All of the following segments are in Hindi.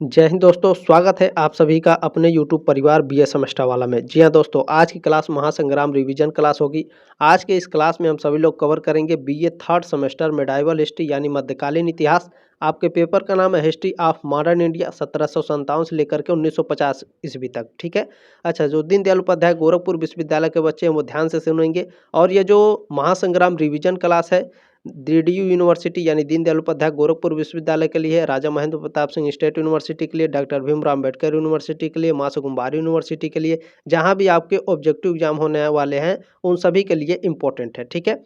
जय हिंद दोस्तों, स्वागत है आप सभी का अपने यूट्यूब परिवार बीए सेमेस्टर वाला में। जी हाँ दोस्तों, आज की क्लास महासंग्राम रिवीजन क्लास होगी। आज के इस क्लास में हम सभी लोग कवर करेंगे BA third semester medieval history यानी मध्यकालीन इतिहास। आपके पेपर का नाम है हिस्ट्री ऑफ मॉडर्न इंडिया 1757 से लेकर के 1950 ईस्वी तक। ठीक है। अच्छा, जो दीनदयाल उपाध्याय गोरखपुर विश्वविद्यालय के बच्चे हैं वो ध्यान से सुनेंगे। और ये जो महासंग्राम रिवीजन क्लास है डीडीयू यूनिवर्सिटी यानी दीनदयाल उपाध्याय गोरखपुर विश्वविद्यालय के लिए, राजा महेंद्र प्रताप सिंह स्टेट यूनिवर्सिटी के लिए, डॉक्टर भीमराव अम्बेडकर यूनिवर्सिटी के लिए, माँ सुकुमार यूनिवर्सिटी के लिए, जहाँ भी आपके ऑब्जेक्टिव एग्जाम होने वाले हैं उन सभी के लिए इम्पोर्टेंट है। ठीक है।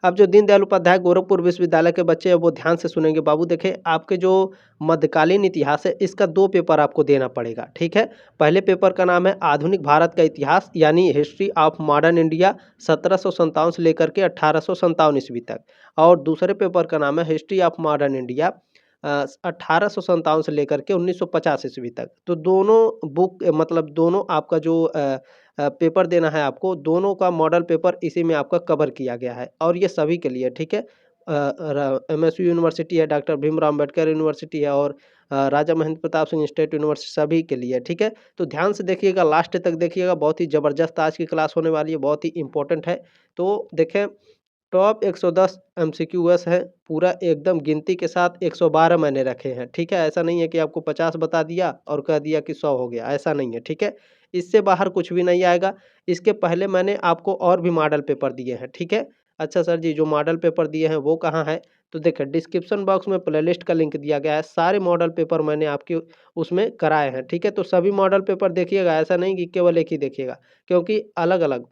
अब जो दीनदयाल उपाध्याय गोरखपुर विश्वविद्यालय के बच्चे हैं वो ध्यान से सुनेंगे। बाबू देखें, आपके जो मध्यकालीन इतिहास है इसका 2 पेपर आपको देना पड़ेगा। ठीक है। पहले पेपर का नाम है आधुनिक भारत का इतिहास यानी हिस्ट्री ऑफ मॉडर्न इंडिया 1757 से लेकर के 1857 ईस्वी तक। और दूसरे पेपर का नाम है हिस्ट्री ऑफ मॉडर्न इंडिया 1857 से लेकर के 1950 ईस्वी तक। तो दोनों बुक मतलब दोनों आपका जो पेपर देना है आपको, दोनों का मॉडल पेपर इसी में आपका कवर किया गया है और ये सभी के लिए। ठीक है। एमएसयू यूनिवर्सिटी है, डॉक्टर भीमराव अम्बेडकर यूनिवर्सिटी है और राजा महेंद्र प्रताप सिंह स्टेट यूनिवर्सिटी, सभी के लिए। ठीक है। तो ध्यान से देखिएगा, लास्ट तक देखिएगा, बहुत ही ज़बरदस्त आज की क्लास होने वाली है, बहुत ही इंपॉर्टेंट है। तो देखें, टॉप 110 एमसीक्यूएस है, पूरा एकदम गिनती के साथ 112 मैंने रखे हैं। ठीक है। ऐसा नहीं है कि आपको 50 बता दिया और कह दिया कि 100 हो गया, ऐसा नहीं है। ठीक है। इससे बाहर कुछ भी नहीं आएगा। इसके पहले मैंने आपको और भी मॉडल पेपर दिए हैं। ठीक है। अच्छा सर जी, जो मॉडल पेपर दिए हैं वो कहाँ है? तो देखिए, डिस्क्रिप्शन बॉक्स में प्लेलिस्ट का लिंक दिया गया है, सारे मॉडल पेपर मैंने आपके उसमें कराए हैं। ठीक है। तो सभी मॉडल पेपर देखिएगा, ऐसा नहीं कि केवल एक ही देखिएगा, क्योंकि अलग अलग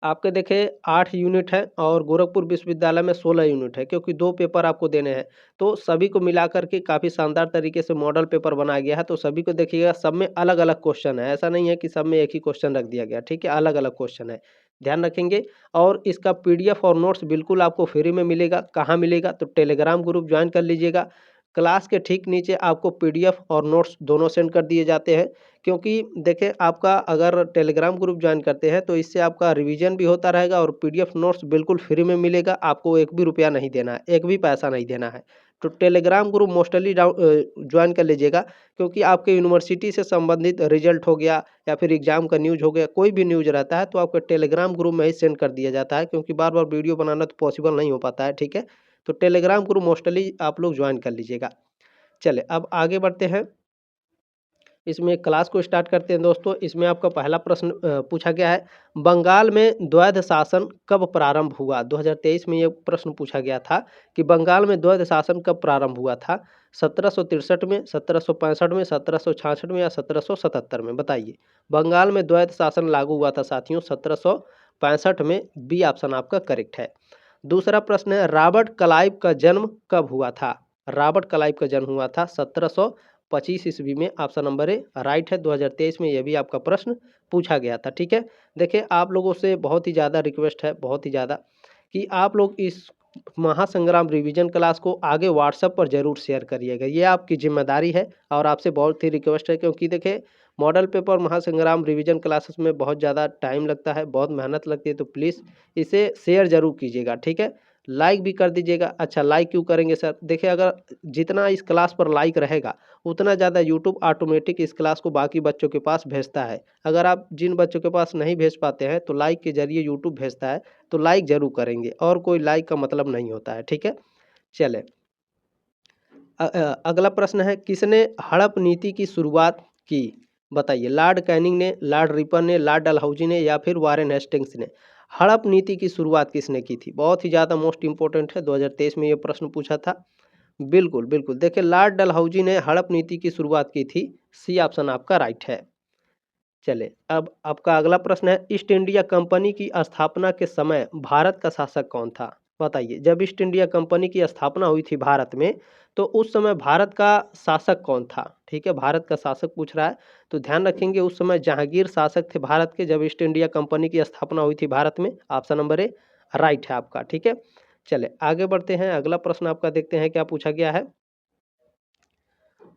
आपके देखें 8 यूनिट है और गोरखपुर विश्वविद्यालय में 16 यूनिट है, क्योंकि 2 पेपर आपको देने हैं। तो सभी को मिला कर के काफ़ी शानदार तरीके से मॉडल पेपर बनाया गया है। तो सभी को देखिएगा, सब में अलग-अलग क्वेश्चन है, ऐसा नहीं है कि सब में एक ही क्वेश्चन रख दिया गया। ठीक है। अलग-अलग क्वेश्चन है, ध्यान रखेंगे। और इसका पीडीएफ और नोट्स बिल्कुल आपको फ्री में मिलेगा। कहाँ मिलेगा? तो टेलीग्राम ग्रुप ज्वाइन कर लीजिएगा। क्लास के ठीक नीचे आपको पीडीएफ और नोट्स दोनों सेंड कर दिए जाते हैं। क्योंकि देखिए, आपका अगर टेलीग्राम ग्रुप ज्वाइन करते हैं तो इससे आपका रिवीजन भी होता रहेगा और पीडीएफ नोट्स बिल्कुल फ्री में मिलेगा। आपको एक भी रुपया नहीं देना है, एक भी पैसा नहीं देना है। तो टेलीग्राम ग्रुप मोस्टली ज्वाइन कर लीजिएगा, क्योंकि आपके यूनिवर्सिटी से संबंधित रिजल्ट हो गया या फिर एग्जाम का न्यूज़ हो गया, कोई भी न्यूज़ रहता है तो आपको टेलीग्राम ग्रुप में ही सेंड कर दिया जाता है, क्योंकि बार बार वीडियो बनाना तो पॉसिबल नहीं हो पाता है। ठीक है। तो टेलीग्राम ग्रुप मोस्टली आप लोग ज्वाइन कर लीजिएगा। चलिए, अब आगे बढ़ते हैं। इसमें क्लास को स्टार्ट करते हैं दोस्तों। इसमें आपका पहला प्रश्न पूछा गया है, बंगाल में द्वैध शासन कब प्रारंभ हुआ? 2023 में ये प्रश्न पूछा गया था कि बंगाल में द्वैध शासन कब प्रारंभ हुआ था? 1763 में, 1765 में, 1766 में या 1777 में? बताइए। बंगाल में द्वैध शासन लागू हुआ था साथियों 1765 में। बी ऑप्शन आपका करेक्ट है। दूसरा प्रश्न है, रॉबर्ट क्लाइव का जन्म कब हुआ था? रॉबर्ट क्लाइव का जन्म हुआ था 1725 ईस्वी में। ऑप्शन नंबर ए राइट है। 2023 में यह भी आपका प्रश्न पूछा गया था। ठीक है। देखिए, आप लोगों से बहुत ही ज़्यादा रिक्वेस्ट है, बहुत ही ज़्यादा, कि आप लोग इस महासंग्राम रिवीजन क्लास को आगे व्हाट्सएप पर ज़रूर शेयर करिएगा। ये आपकी जिम्मेदारी है और आपसे बहुत ही रिक्वेस्ट है, क्योंकि देखिए, मॉडल पेपर महासंग्राम रिवीजन क्लासेस में बहुत ज़्यादा टाइम लगता है, बहुत मेहनत लगती है। तो प्लीज़ इसे शेयर ज़रूर कीजिएगा। ठीक है। लाइक भी कर दीजिएगा। अच्छा, लाइक क्यों करेंगे सर? देखिए, अगर जितना इस क्लास पर लाइक रहेगा उतना ज़्यादा यूट्यूब ऑटोमेटिक इस क्लास को बाकी बच्चों के पास भेजता है। अगर आप जिन बच्चों के पास नहीं भेज पाते हैं तो लाइक के ज़रिए यूट्यूब भेजता है, तो लाइक ज़रूर करेंगे, और कोई लाइक का मतलब नहीं होता है। ठीक है। चलें, अगला प्रश्न है, किसने हड़प नीति की शुरुआत की? बताइए। लॉर्ड कैनिंग ने, लॉर्ड रिपन ने, लॉर्ड डलहौजी ने या फिर वारेन हेस्टिंग्स ने? हड़प नीति की शुरुआत किसने की थी? बहुत ही ज़्यादा मोस्ट इंपॉर्टेंट है, 2023 में ये प्रश्न पूछा था। बिल्कुल बिल्कुल, देखिए, लॉर्ड डलहौजी ने हड़प नीति की शुरुआत की थी। सी ऑप्शन आपका राइट है। चले, अब आपका अगला प्रश्न है, ईस्ट इंडिया कंपनी की स्थापना के समय भारत का शासक कौन था? बताइए। जब ईस्ट इंडिया कंपनी की स्थापना हुई थी भारत में, तो उस समय भारत का शासक कौन था? ठीक है, भारत का शासक पूछ रहा है। तो ध्यान रखेंगे, उस समय जहांगीर शासक थे भारत के, जब ईस्ट इंडिया कंपनी की स्थापना हुई थी भारत में। ऑप्शन नंबर ए राइट है आपका। ठीक है। चले, आगे बढ़ते हैं। अगला प्रश्न आपका देखते हैं क्या पूछा गया है।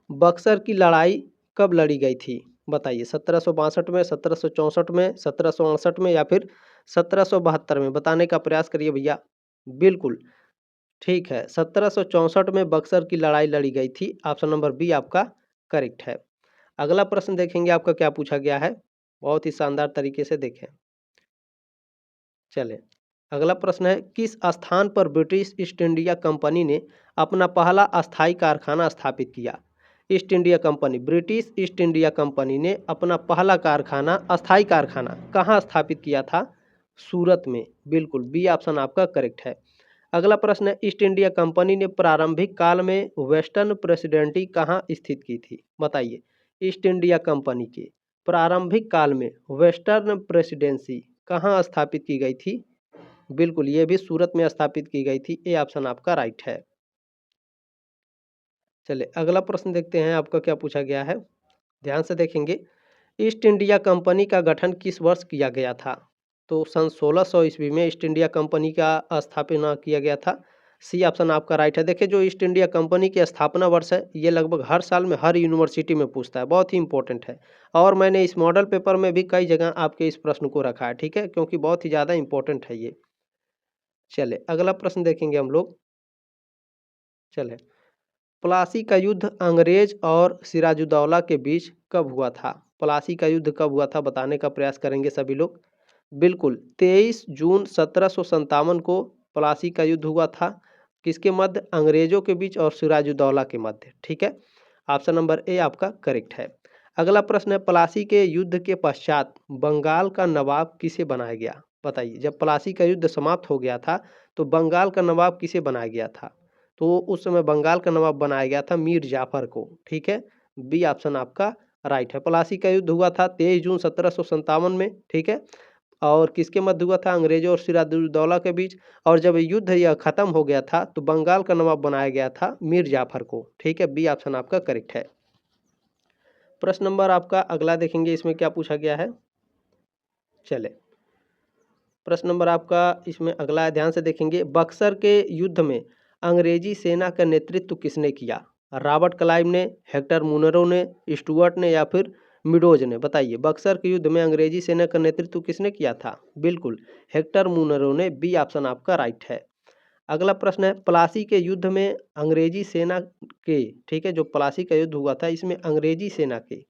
बक्सर की लड़ाई कब लड़ी गई थी? बताइए। 1762 में, 1764 में, 1768 में या फिर 1772 में? बताने का प्रयास करिए भैया। बिल्कुल ठीक है, 1764 में बक्सर की लड़ाई लड़ी गई थी। ऑप्शन नंबर बी आपका करेक्ट है। अगला प्रश्न देखेंगे आपका क्या पूछा गया है, बहुत ही शानदार तरीके से देखें। चले अगला प्रश्न है, किस स्थान पर ब्रिटिश ईस्ट इंडिया कंपनी ने अपना पहला अस्थायी कारखाना स्थापित किया? East India company, British east India company ने अपना पहला कारखाना, अस्थायी कारखाना कहाँ स्थापित किया था? सूरत में। बिल्कुल, बी ऑप्शन आपका करेक्ट है। अगला प्रश्न है, ईस्ट इंडिया कंपनी ने प्रारंभिक काल में वेस्टर्न प्रेसिडेंसी कहाँ स्थित की थी? बताइए। ईस्ट इंडिया कंपनी के प्रारंभिक काल में वेस्टर्न प्रेसिडेंसी कहाँ स्थापित की गई थी? बिल्कुल, ये भी सूरत में स्थापित की गई थी। ए ऑप्शन आपका राइट है। चलिए अगला प्रश्न देखते हैं आपका क्या पूछा गया है, ध्यान से देखेंगे। ईस्ट इंडिया कंपनी का गठन किस वर्ष किया गया था? तो सन 1600 ईस्वी में ईस्ट इंडिया कंपनी का स्थापना किया गया था। सी ऑप्शन आपका राइट है। देखिए, जो ईस्ट इंडिया कंपनी की स्थापना वर्ष है, ये लगभग हर साल में हर यूनिवर्सिटी में पूछता है, बहुत ही इंपॉर्टेंट है। और मैंने इस मॉडल पेपर में भी कई जगह आपके इस प्रश्न को रखा है, ठीक है, क्योंकि बहुत ही ज़्यादा इंपॉर्टेंट है ये। चले अगला प्रश्न देखेंगे हम लोग। चले, प्लासी का युद्ध अंग्रेज और सिराजुद्दौला के बीच कब हुआ था? प्लासी का युद्ध कब हुआ था बताने का प्रयास करेंगे सभी लोग। बिल्कुल, 23 जून 1757 को प्लासी का युद्ध हुआ था। किसके मध्य? अंग्रेजों के बीच और सिराजुद्दौला के मध्य, ठीक है। ऑप्शन नंबर ए आपका करेक्ट है। अगला प्रश्न है, प्लासी के युद्ध के पश्चात बंगाल का नवाब किसे बनाया गया? बताइए, जब प्लासी का युद्ध समाप्त हो गया था तो बंगाल का नवाब किसे बनाया गया था? तो उस समय बंगाल का नवाब बनाया गया था मीर जाफर को, ठीक है। बी ऑप्शन आपका राइट है। प्लासी का युद्ध हुआ था 23 जून 1757 में, ठीक है। और किसके मध्य हुआ था? अंग्रेजों और सिराजुद्दौला के बीच। और जब युद्ध यह खत्म हो गया था तो बंगाल का नवाब बनाया गया था मीर जाफर को, ठीक है। बी ऑप्शन आपका करेक्ट है। प्रश्न नंबर आपका अगला देखेंगे, इसमें क्या पूछा गया है। चले, प्रश्न नंबर आपका इसमें अगला है, ध्यान से देखेंगे। बक्सर के युद्ध में अंग्रेजी सेना का नेतृत्व किसने किया? रॉबर्ट क्लाइव ने, हेक्टर मुनरो ने, स्टुअर्ट ने या फिर मिडोज ने? बताइए, बक्सर के युद्ध में अंग्रेजी सेना का नेतृत्व किसने किया था? बिल्कुल, हेक्टर मुनरो ने। बी ऑप्शन आपका राइट है। अगला प्रश्न है, प्लासी के युद्ध में अंग्रेजी सेना के, ठीक है, जो प्लासी का युद्ध हुआ था इसमें अंग्रेजी सेना के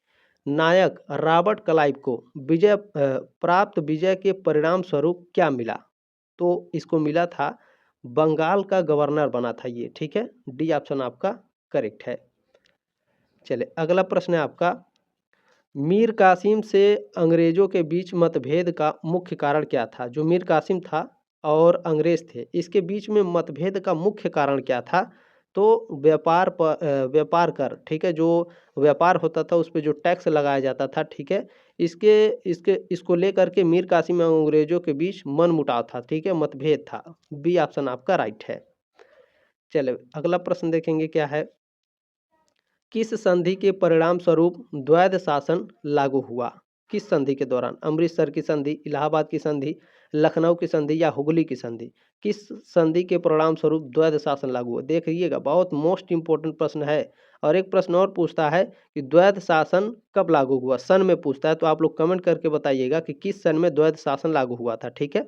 नायक रॉबर्ट क्लाइव को प्राप्त विजय के परिणाम स्वरूप क्या मिला? तो इसको मिला था, बंगाल का गवर्नर बना था ये, ठीक है। डी ऑप्शन आपका करेक्ट है। चले अगला प्रश्न है आपका, मीर कासिम से अंग्रेजों के बीच मतभेद का मुख्य कारण क्या था? जो मीर कासिम था और अंग्रेज थे, इसके बीच में मतभेद का मुख्य कारण क्या था? तो व्यापार कर, ठीक है, जो व्यापार होता था उस पे जो टैक्स लगाया जाता था, ठीक है। इसके इसके इसको लेकर के मीर कासिम और अंग्रेजों के बीच मनमुटाव था, ठीक है, मतभेद था। बी ऑप्शन आपका राइट है। चलो अगला प्रश्न देखेंगे क्या है, किस संधि के परिणाम स्वरूप द्वैध शासन लागू हुआ? किस संधि के दौरान? अमृतसर की संधि, इलाहाबाद की संधि, लखनऊ की संधि या हुगली की संधि? किस संधि के परिणाम स्वरूप द्वैध शासन लागू हुआ? देखिएगा, बहुत मोस्ट इंपोर्टेंट प्रश्न है। और एक प्रश्न और पूछता है कि द्वैध शासन कब लागू हुआ, सन में पूछता है, तो आप लोग कमेंट करके बताइएगा कि किस सन में द्वैध शासन लागू हुआ था, ठीक है।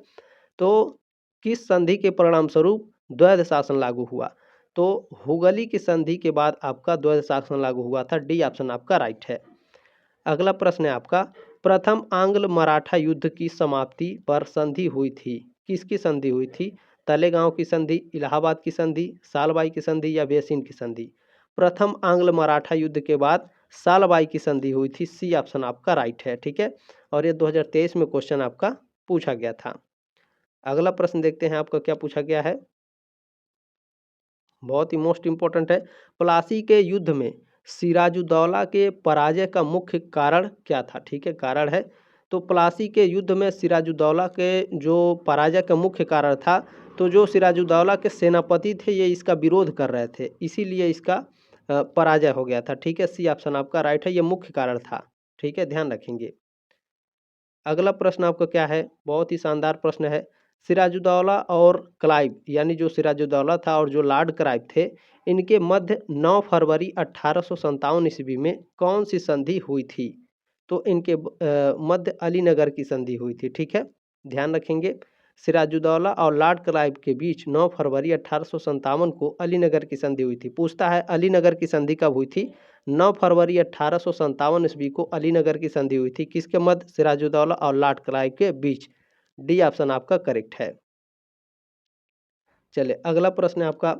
तो किस संधि के परिणाम स्वरूप द्वैध शासन लागू हुआ? तो हुगली की संधि के बाद आपका द्वैध शासन लागू हुआ था। डी ऑप्शन आपका राइट है। अगला प्रश्न है आपका, प्रथम आंग्ल मराठा युद्ध की समाप्ति पर संधि हुई थी, किसकी संधि हुई थी? तलेगांव की संधि, इलाहाबाद की संधि, सालबाई की संधि या बेसिन की संधि? प्रथम आंग्ल मराठा युद्ध के बाद सालबाई की संधि हुई थी। सी ऑप्शन आपका राइट है, ठीक है। और ये 2023 में क्वेश्चन आपका पूछा गया था। अगला प्रश्न देखते हैं आपका क्या पूछा गया है, बहुत ही मोस्ट इंपॉर्टेंट है। प्लासी के युद्ध में सिराजुद्दौला के पराजय का मुख्य कारण क्या था? ठीक है, कारण है। तो प्लासी के युद्ध में सिराजुद्दौला के जो पराजय का मुख्य कारण था, तो जो सिराजुद्दौला के सेनापति थे ये इसका विरोध कर रहे थे, इसीलिए इसका पराजय हो गया था, ठीक है। सी ऑप्शन आपका राइट है, ये मुख्य कारण था, ठीक है, ध्यान रखेंगे। अगला प्रश्न आपका क्या है, बहुत ही शानदार प्रश्न है। सिराजुद्दौला और क्लाइव, यानी जो सिराजुद्दौला था और जो लॉर्ड क्लाइव थे, इनके मध्य 9 फरवरी 1857 ईस्वी में कौन सी संधि हुई थी? तो इनके मध्य अलीनगर की संधि हुई थी, ठीक है, ध्यान रखेंगे। सिराजुद्दौला और लॉर्ड क्लाइव के बीच 9 फरवरी 1857 को अलीनगर की संधि हुई थी। पूछता है अलीनगर की संधि कब हुई थी? 9 फरवरी 1857 ईस्वी को अलीनगर की संधि हुई थी। किसके मध्य? सिराजुद्दौला और लॉर्ड क्लाइव के बीच। डी ऑप्शन आपका करेक्ट है। चलिए अगला प्रश्न है आपका,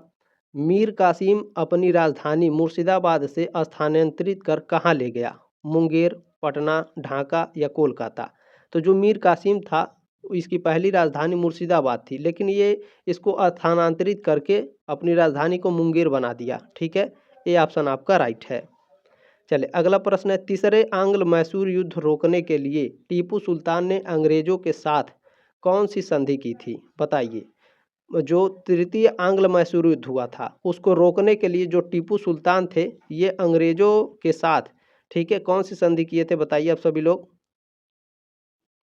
मीर कासिम अपनी राजधानी मुर्शिदाबाद से स्थानांतरित कर कहाँ ले गया? मुंगेर, पटना, ढाका या कोलकाता? तो जो मीर कासिम था इसकी पहली राजधानी मुर्शिदाबाद थी, लेकिन ये इसको स्थानांतरित करके अपनी राजधानी को मुंगेर बना दिया। ठीक है, ये ऑप्शन आपका राइट है। चलिए अगला प्रश्न है, तीसरे आंग्ल मैसूर युद्ध रोकने के लिए टीपू सुल्तान ने अंग्रेजों के साथ कौन सी संधि की थी? बताइए। जो तृतीय आंग्ल मैसूर युद्ध हुआ था उसको रोकने के लिए जो टीपू सुल्तान थे ये अंग्रेजों के साथ, ठीक है, कौन सी संधि किए थे? बताइए आप सभी लोग,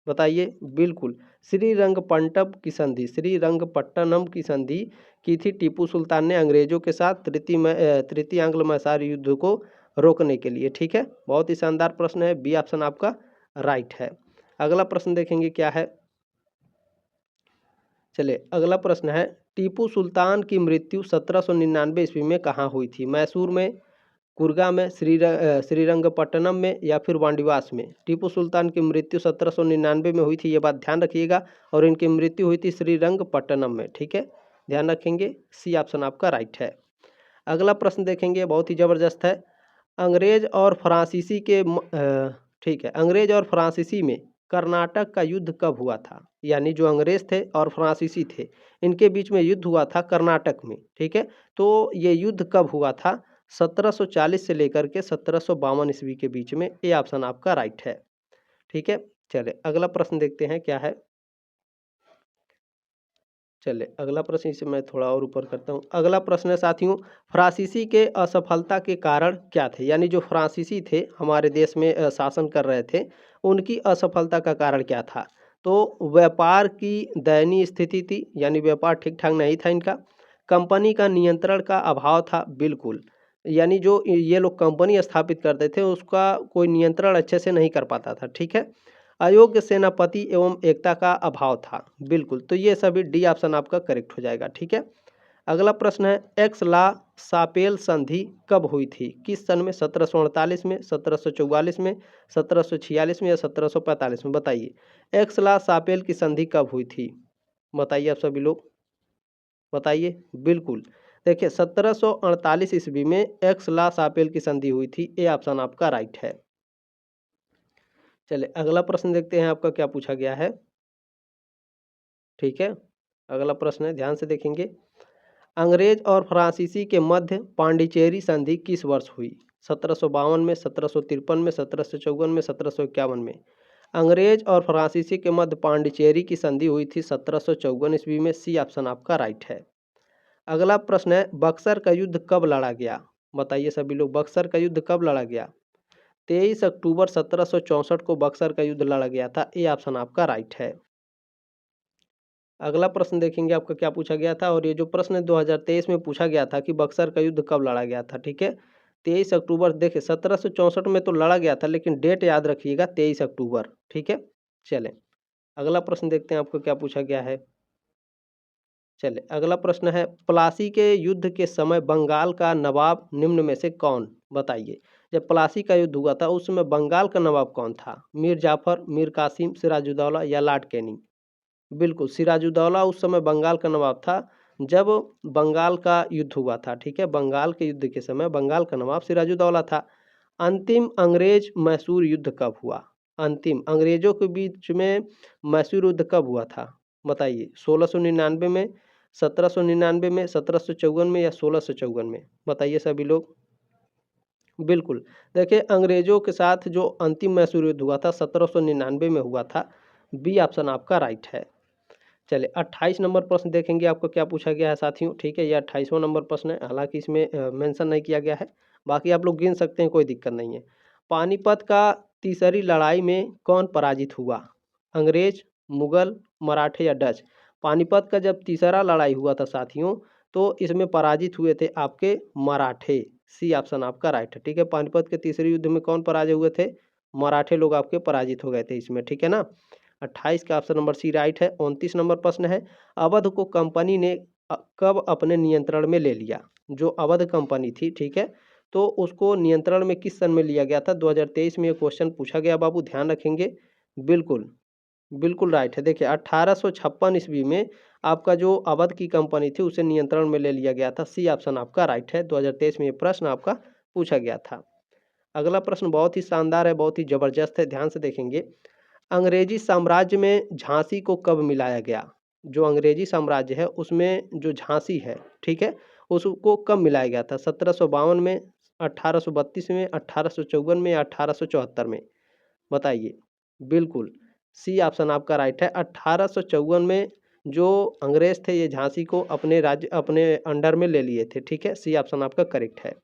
बताइए। बिल्कुल, श्रीरंगपट्टनम की संधि, श्रीरंगपट्टनम की संधि की थी टीपू सुल्तान ने अंग्रेजों के साथ तृतीय आंग्ल मैसूर युद्ध को रोकने के लिए। ठीक है, बहुत ही शानदार प्रश्न है, बी ऑप्शन आपका राइट है। अगला प्रश्न देखेंगे क्या है। चलिए अगला प्रश्न है, टीपू सुल्तान की मृत्यु 1799 ईस्वी में कहाँ हुई थी? मैसूर में, कुर्गा में, श्रीरंगपट्टनम में या फिर वांडीवास में? टीपू सुल्तान की मृत्यु 1799 में हुई थी, ये बात ध्यान रखिएगा, और इनकी मृत्यु हुई थी श्रीरंगपट्टनम में। ठीक है, ध्यान रखेंगे, सी ऑप्शन आपका राइट है। अगला प्रश्न देखेंगे, बहुत ही ज़बरदस्त है। अंग्रेज और फ्रांसीसी के ठीक है, अंग्रेज और फ्रांसीसी में कर्नाटक का युद्ध कब हुआ था? यानी जो अंग्रेज थे और फ्रांसीसी थे इनके बीच में युद्ध हुआ था कर्नाटक में। ठीक है, तो ये युद्ध कब हुआ था? 1740 से लेकर के 1752 ईस्वी के बीच में। ये ऑप्शन आपका राइट है। ठीक है, चलिए अगला प्रश्न देखते हैं क्या है। चलिए अगला प्रश्न, इसे मैं थोड़ा और ऊपर करता हूँ। अगला प्रश्न है साथियों, फ्रांसीसी के असफलता के कारण क्या थे? यानी जो फ्रांसीसी थे हमारे देश में शासन कर रहे थे, उनकी असफलता का कारण क्या था? तो व्यापार की दयनीय स्थिति थी, यानी व्यापार ठीक ठाक नहीं था इनका। कंपनी का नियंत्रण का अभाव था, बिल्कुल, यानी जो ये लोग कंपनी स्थापित करते थे उसका कोई नियंत्रण अच्छे से नहीं कर पाता था। ठीक है, अयोग्य सेनापति एवं एकता का अभाव था, बिल्कुल, तो ये सभी डी ऑप्शन आपका करेक्ट हो जाएगा। ठीक है, अगला प्रश्न है, एक्स ला सापेल संधि कब हुई थी? किस सन में? 1748 में, 1744 में, 1746 में या 1745 में? बताइए, एक्स ला सापेल की संधि कब हुई थी? बताइए आप सभी लोग, बताइए। बिल्कुल, देखिए 1748 ईस्वी में एक्स ला सापेल की संधि हुई थी, ये ऑप्शन आपका राइट है। चलिए अगला प्रश्न देखते हैं आपका क्या पूछा गया है। ठीक है, अगला प्रश्न है, ध्यान से देखेंगे। अंग्रेज और फ्रांसीसी के मध्य पांडिचेरी संधि किस वर्ष हुई? 1752 में, 1753 में, 1754 में, 1751 में? अंग्रेज और फ्रांसीसी के मध्य पांडिचेरी की संधि हुई थी 1754 ईस्वी में। सी ऑप्शन आपका राइट है। अगला प्रश्न है, बक्सर का युद्ध कब लड़ा गया? बताइए सभी लोग, बक्सर का युद्ध कब लड़ा गया? 23 अक्टूबर 1764 को बक्सर का युद्ध लड़ा गया था, ये ऑप्शन आपका राइट है। अगला प्रश्न देखेंगे आपका क्या पूछा गया था, और ये जो प्रश्न 2023 में पूछा गया था कि बक्सर का युद्ध कब लड़ा गया था। ठीक है, 23 अक्टूबर, देखिए 1764 में तो लड़ा गया था, लेकिन डेट याद रखिएगा 23 अक्टूबर। ठीक है, चलें अगला प्रश्न देखते हैं आपको क्या पूछा गया है। चलिए अगला प्रश्न है, प्लासी के युद्ध के समय बंगाल का नवाब निम्न में से कौन? बताइए, जब प्लासी का युद्ध हुआ था उस समय बंगाल का नवाब कौन था? मीर जाफर, मीर कासिम, सिराजुद्दौला या लॉर्ड कैनिंग? बिल्कुल, सिराजुद्दौला उस समय बंगाल का नवाब था जब बंगाल का युद्ध हुआ था। ठीक है, बंगाल के युद्ध के समय बंगाल का नवाब सिराजुद्दौला था। अंतिम अंग्रेज मैसूर युद्ध कब हुआ? अंतिम अंग्रेजों के बीच में मैसूर युद्ध कब हुआ था? बताइए, 1699 में, 1799 में, 1754 में या 1654 में? बताइए सभी लोग। बिल्कुल, देखिए अंग्रेजों के साथ जो अंतिम मैसूर युद्ध हुआ था 1799 में हुआ था। बी ऑप्शन आपका राइट है। चलिए 28 नंबर प्रश्न देखेंगे आपको क्या पूछा गया है साथियों। ठीक है, ये 28वां नंबर प्रश्न है, हालांकि इसमें मेंशन नहीं किया गया है, बाकी आप लोग गिन सकते हैं, कोई दिक्कत नहीं है। पानीपत का तीसरी लड़ाई में कौन पराजित हुआ? अंग्रेज, मुगल, मराठे या डच? पानीपत का जब तीसरा लड़ाई हुआ था साथियों, तो इसमें पराजित हुए थे आपके मराठे। सी ऑप्शन आपका राइट है। ठीक है, पानीपत के तीसरे युद्ध में कौन पराजय हुए थे? मराठे लोग आपके पराजित हो गए थे इसमें। ठीक है ना, 28 का ऑप्शन नंबर सी राइट है। 29 नंबर प्रश्न है, अवध को कंपनी ने कब अपने नियंत्रण में ले लिया? जो अवध कंपनी थी, ठीक है, तो उसको नियंत्रण में किस सन में लिया गया था? 2023 में ये क्वेश्चन पूछा गया बाबू, ध्यान रखेंगे। बिल्कुल, बिल्कुल राइट है। देखिए 1856 ईस्वी में आपका जो अवध की कंपनी थी उसे नियंत्रण में ले लिया गया था। सी ऑप्शन आपका राइट है। 2023 में ये प्रश्न आपका पूछा गया था। अगला प्रश्न बहुत ही शानदार है, बहुत ही ज़बरदस्त है, ध्यान से देखेंगे। अंग्रेजी साम्राज्य में झांसी को कब मिलाया गया? जो अंग्रेजी साम्राज्य है उसमें जो झांसी है, ठीक है, उसको कब मिलाया गया था? 1752 में, 1832 में, 1854 में या 1874 में? बताइए। बिल्कुल, सी ऑप्शन आपका राइट है। 1854 में जो अंग्रेज थे ये झांसी को अपने राज्य, अपने अंडर में ले लिए थे, ठीक है। सी ऑप्शन आपका करेक्ट है।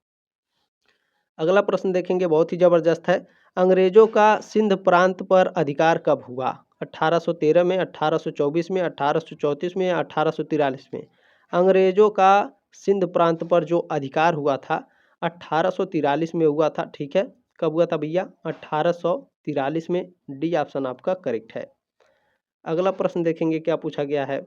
अगला प्रश्न देखेंगे, बहुत ही ज़बरदस्त है। अंग्रेजों का सिंध प्रांत पर अधिकार कब हुआ? 1813 में, 1824 में, 1834 में या 1843 में? अंग्रेजों का सिंध प्रांत पर जो अधिकार हुआ था 1843 में हुआ था, ठीक है। कब हुआ था भैया? 1843 में। डी ऑप्शन आपका करेक्ट है। अगला प्रश्न देखेंगे क्या पूछा गया है।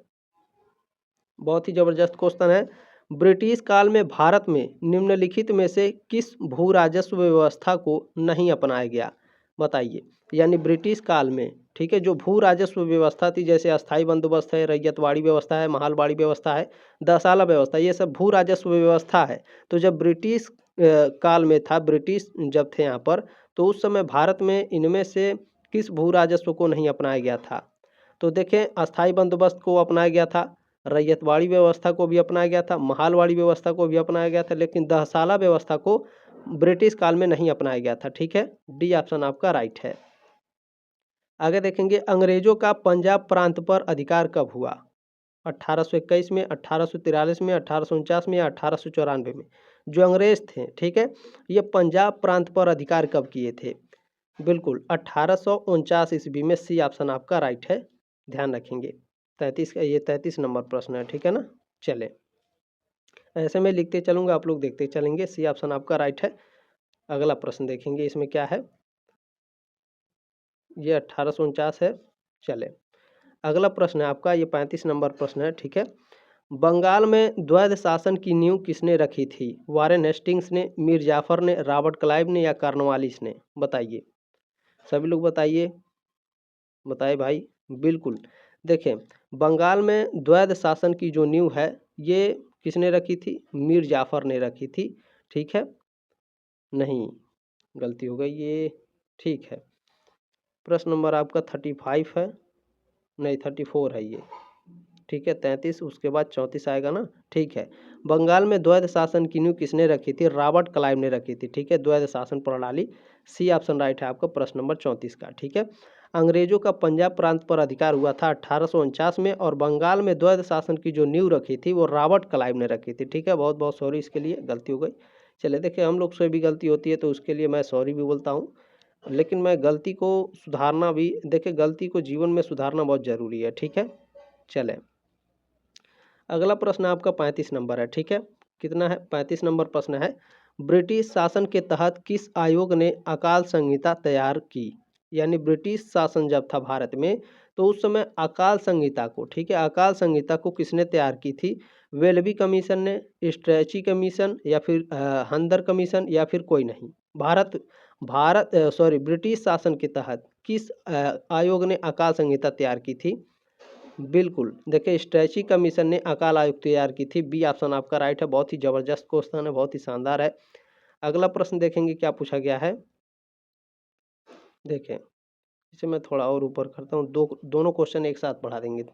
बहुत ही ज़बरदस्त क्वेश्चन है। ब्रिटिश काल में भारत में निम्नलिखित में से किस भू राजस्व व्यवस्था को नहीं अपनाया गया? बताइए। यानी ब्रिटिश काल में, ठीक है, जो भू राजस्व व्यवस्था थी, जैसे अस्थाई बंदोबस्त है, रैयतवाड़ी व्यवस्था है, महालवाड़ी व्यवस्था है, दसाला व्यवस्था, ये सब भू राजस्व व्यवस्था है। तो जब ब्रिटिश काल में था, ब्रिटिश जब थे यहाँ पर, तो उस समय भारत में इनमें से किस भू राजस्व को नहीं अपनाया गया था? तो देखें, अस्थाई बंदोबस्त को अपनाया गया था, रैयतवाड़ी व्यवस्था को भी अपनाया गया था, महालवाड़ी व्यवस्था को भी अपनाया गया था, लेकिन दहसाला व्यवस्था को ब्रिटिश काल में नहीं अपनाया गया था, ठीक है। डी ऑप्शन आपका राइट है। आगे देखेंगे, अंग्रेजों का पंजाब प्रांत पर अधिकार कब हुआ? 1821 में, 1843 में, 1849 में या 1894 में? जो अंग्रेज थे, ठीक है, ये पंजाब प्रांत पर अधिकार कब किए थे? बिल्कुल 1849 ईस्वी में। सी ऑप्शन आपका राइट है, ध्यान रखेंगे। 33 का ये 33 नंबर प्रश्न है, ठीक है ना। चले, ऐसे में लिखते चलूँगा, आप लोग देखते चलेंगे। सी ऑप्शन आपका राइट है। अगला प्रश्न देखेंगे, इसमें क्या है। ये 1849 है। चले, अगला प्रश्न है आपका, ये 35 नंबर प्रश्न है, ठीक है। बंगाल में द्वैध शासन की नींव किसने रखी थी? वारेन हेस्टिंग्स ने, मीर जाफर ने, रॉबर्ट क्लाइव ने या कॉर्नवालिस ने? बताइए, सभी लोग बताइए, बताए भाई। बिल्कुल, देखें, बंगाल में द्वैध शासन की जो नींव है ये किसने रखी थी? मीर जाफर ने रखी थी, ठीक है। नहीं, गलती हो गई ये, ठीक है। प्रश्न नंबर आपका 35 है, नहीं 34 है ये, ठीक है। 33 उसके बाद 34 आएगा ना, ठीक है। बंगाल में द्वैध शासन की नींव किसने रखी थी? रॉबर्ट क्लाइव ने रखी थी, ठीक है, द्वैध शासन प्रणाली। सी ऑप्शन राइट है आपका प्रश्न नंबर 34 का, ठीक है। अंग्रेजों का पंजाब प्रांत पर अधिकार हुआ था 1849 में, और बंगाल में द्वैध शासन की जो नींव रखी थी वो रॉबर्ट क्लाइव ने रखी थी, ठीक है। बहुत बहुत सॉरी, इसके लिए गलती हो गई। चलिए, देखिए, हम लोग से भी गलती होती है तो उसके लिए मैं सॉरी भी बोलता हूँ, लेकिन मैं गलती को सुधारना भी, देखिए, गलती को जीवन में सुधारना बहुत ज़रूरी है, ठीक है। चले, अगला प्रश्न आपका 35 नंबर है, ठीक है। कितना है? 35 नंबर प्रश्न है। ब्रिटिश शासन के तहत किस आयोग ने अकाल संहिता तैयार की? यानी ब्रिटिश शासन जब था भारत में तो उस समय अकाल संहिता को, ठीक है, अकाल संहिता को किसने तैयार की थी? वेलबी कमीशन ने, स्ट्रेची कमीशन या फिर हंदर कमीशन या फिर कोई नहीं? ब्रिटिश शासन के तहत किस आयोग ने अकाल संहिता तैयार की थी? बिल्कुल, देखिए, स्ट्रेची कमीशन ने अकाल आयोग तैयार की थी। बी ऑप्शन आपका राइट है। बहुत ही ज़बरदस्त क्वेश्चन है, बहुत ही शानदार है। अगला प्रश्न देखेंगे क्या पूछा गया है। देखें, इसे मैं थोड़ा और ऊपर करता हूँ, दोनों क्वेश्चन एक साथ पढ़ा देंगे।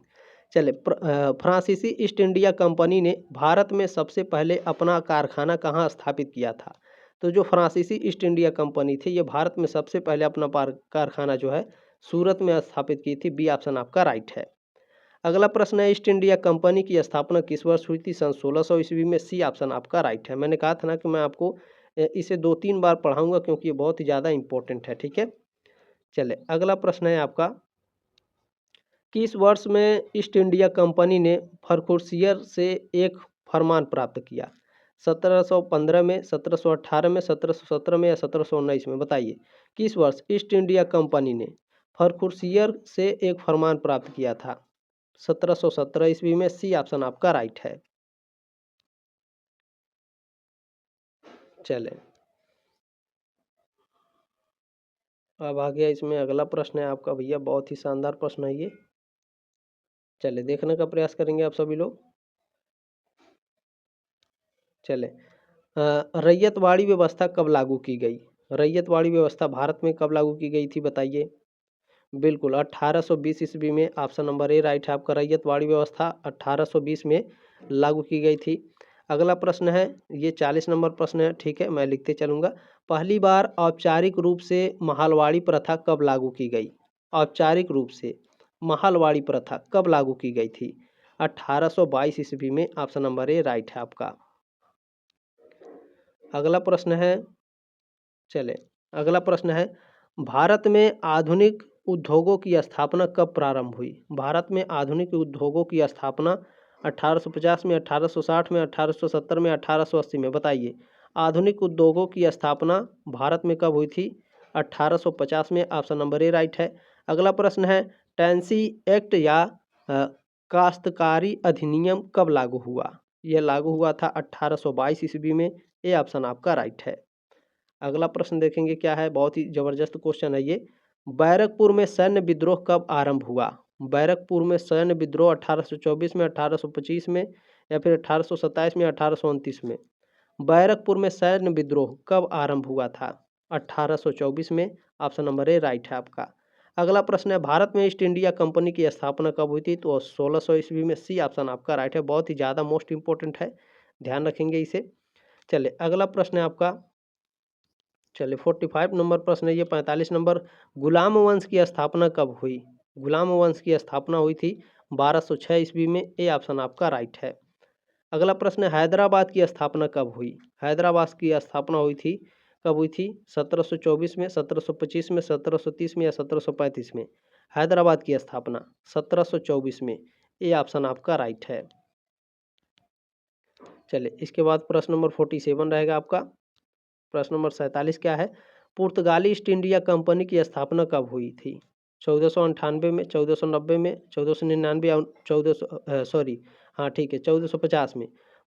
चले, फ्रांसीसी ईस्ट इंडिया कंपनी ने भारत में सबसे पहले अपना कारखाना कहाँ स्थापित किया था? तो जो फ्रांसीसी ईस्ट इंडिया कंपनी थी ये भारत में सबसे पहले अपना कारखाना जो है सूरत में स्थापित की थी। बी ऑप्शन आपका राइट है। अगला प्रश्न है, ईस्ट इंडिया कंपनी की स्थापना किस वर्ष हुई थी? सन 1600 ईस्वी में। सी ऑप्शन आपका राइट है। मैंने कहा था ना कि मैं आपको इसे 2-3 बार पढ़ाऊंगा क्योंकि ये बहुत ही ज़्यादा इंपॉर्टेंट है, ठीक है। चले, अगला प्रश्न है आपका, किस वर्ष में ईस्ट इंडिया कंपनी ने फर्रुखियर से एक फरमान प्राप्त किया? 1715 में, 1718 में, 1717 में या 1719 में? बताइए, किस वर्ष ईस्ट इंडिया कंपनी ने फर्रुखियर से एक फरमान प्राप्त किया था? 1717 ईस्वी में। सी ऑप्शन आपका राइट है। चलें, अब आ गया इसमें अगला प्रश्न है आपका भैया, बहुत ही शानदार प्रश्न है ये। चलिए देखने का प्रयास करेंगे आप सभी लोग। चले, रैयतवाड़ी व्यवस्था कब लागू की गई? रैयतवाड़ी व्यवस्था भारत में कब लागू की गई थी बताइए? बिल्कुल 1820 ईस्वी में। ऑप्शन नंबर ए राइट है आपका। रैयतवाड़ी व्यवस्था 1820 में लागू की गई थी। अगला प्रश्न है, ये 40 नंबर प्रश्न है, ठीक है, मैं लिखते चलूँगा। पहली बार औपचारिक रूप से महलवाड़ी प्रथा कब लागू की गई? औपचारिक रूप से महलवाड़ी प्रथा कब लागू की गई थी? 1822 ईस्वी में। ऑप्शन नंबर ए राइट है आपका। अगला प्रश्न है, चले, अगला प्रश्न है, भारत में आधुनिक उद्योगों की स्थापना कब प्रारंभ हुई? भारत में आधुनिक उद्योगों की स्थापना 1850 में, 1860 में, 1870 में, 1880 में, बताइए। आधुनिक उद्योगों की स्थापना भारत में कब हुई थी? 1850 में। ऑप्शन नंबर ए राइट है। अगला प्रश्न है, टेंसी एक्ट या काश्तकारी अधिनियम कब लागू हुआ? यह लागू हुआ था 1822 ईस्वी में। ये ऑप्शन आपका राइट है। अगला प्रश्न देखेंगे क्या है, बहुत ही जबरदस्त क्वेश्चन है ये। बैरकपुर में सैन्य विद्रोह कब आरंभ हुआ? बैरकपुर में सैन्य विद्रोह 1824 में, 1825 में, या फिर 1827 में, 1829 में? बैरकपुर में सैन्य विद्रोह कब आरंभ हुआ था? 1824 में। ऑप्शन नंबर ए राइट है आपका। अगला प्रश्न है, भारत में ईस्ट इंडिया कंपनी की स्थापना कब हुई थी? तो 1600 ईस्वी में। सी ऑप्शन आपका राइट है। बहुत ही ज़्यादा मोस्ट इंपॉर्टेंट है, ध्यान रखेंगे इसे। चलिए अगला प्रश्न है आपका, चलिए 45 नंबर प्रश्न है ये। 45 नंबर, गुलाम वंश की स्थापना कब हुई? गुलाम वंश की स्थापना हुई थी 1206 ईस्वी में। ए ऑप्शन आपका राइट है। अगला प्रश्न है, हैदराबाद की स्थापना कब हुई? हैदराबाद की स्थापना हुई थी, कब हुई थी? 1724 में, 1725 में, 1730 में, या 1735 में? हैदराबाद की स्थापना 1724 में। ए ऑप्शन आपका राइट है। चलिए इसके बाद प्रश्न नंबर 47 रहेगा आपका। प्रश्न नंबर 47 क्या है, पुर्तगाली ईस्ट इंडिया कंपनी की स्थापना कब हुई थी? 1498 में, 1490 में, 1499 या 1400 सॉरी, हाँ ठीक है, 1450 में।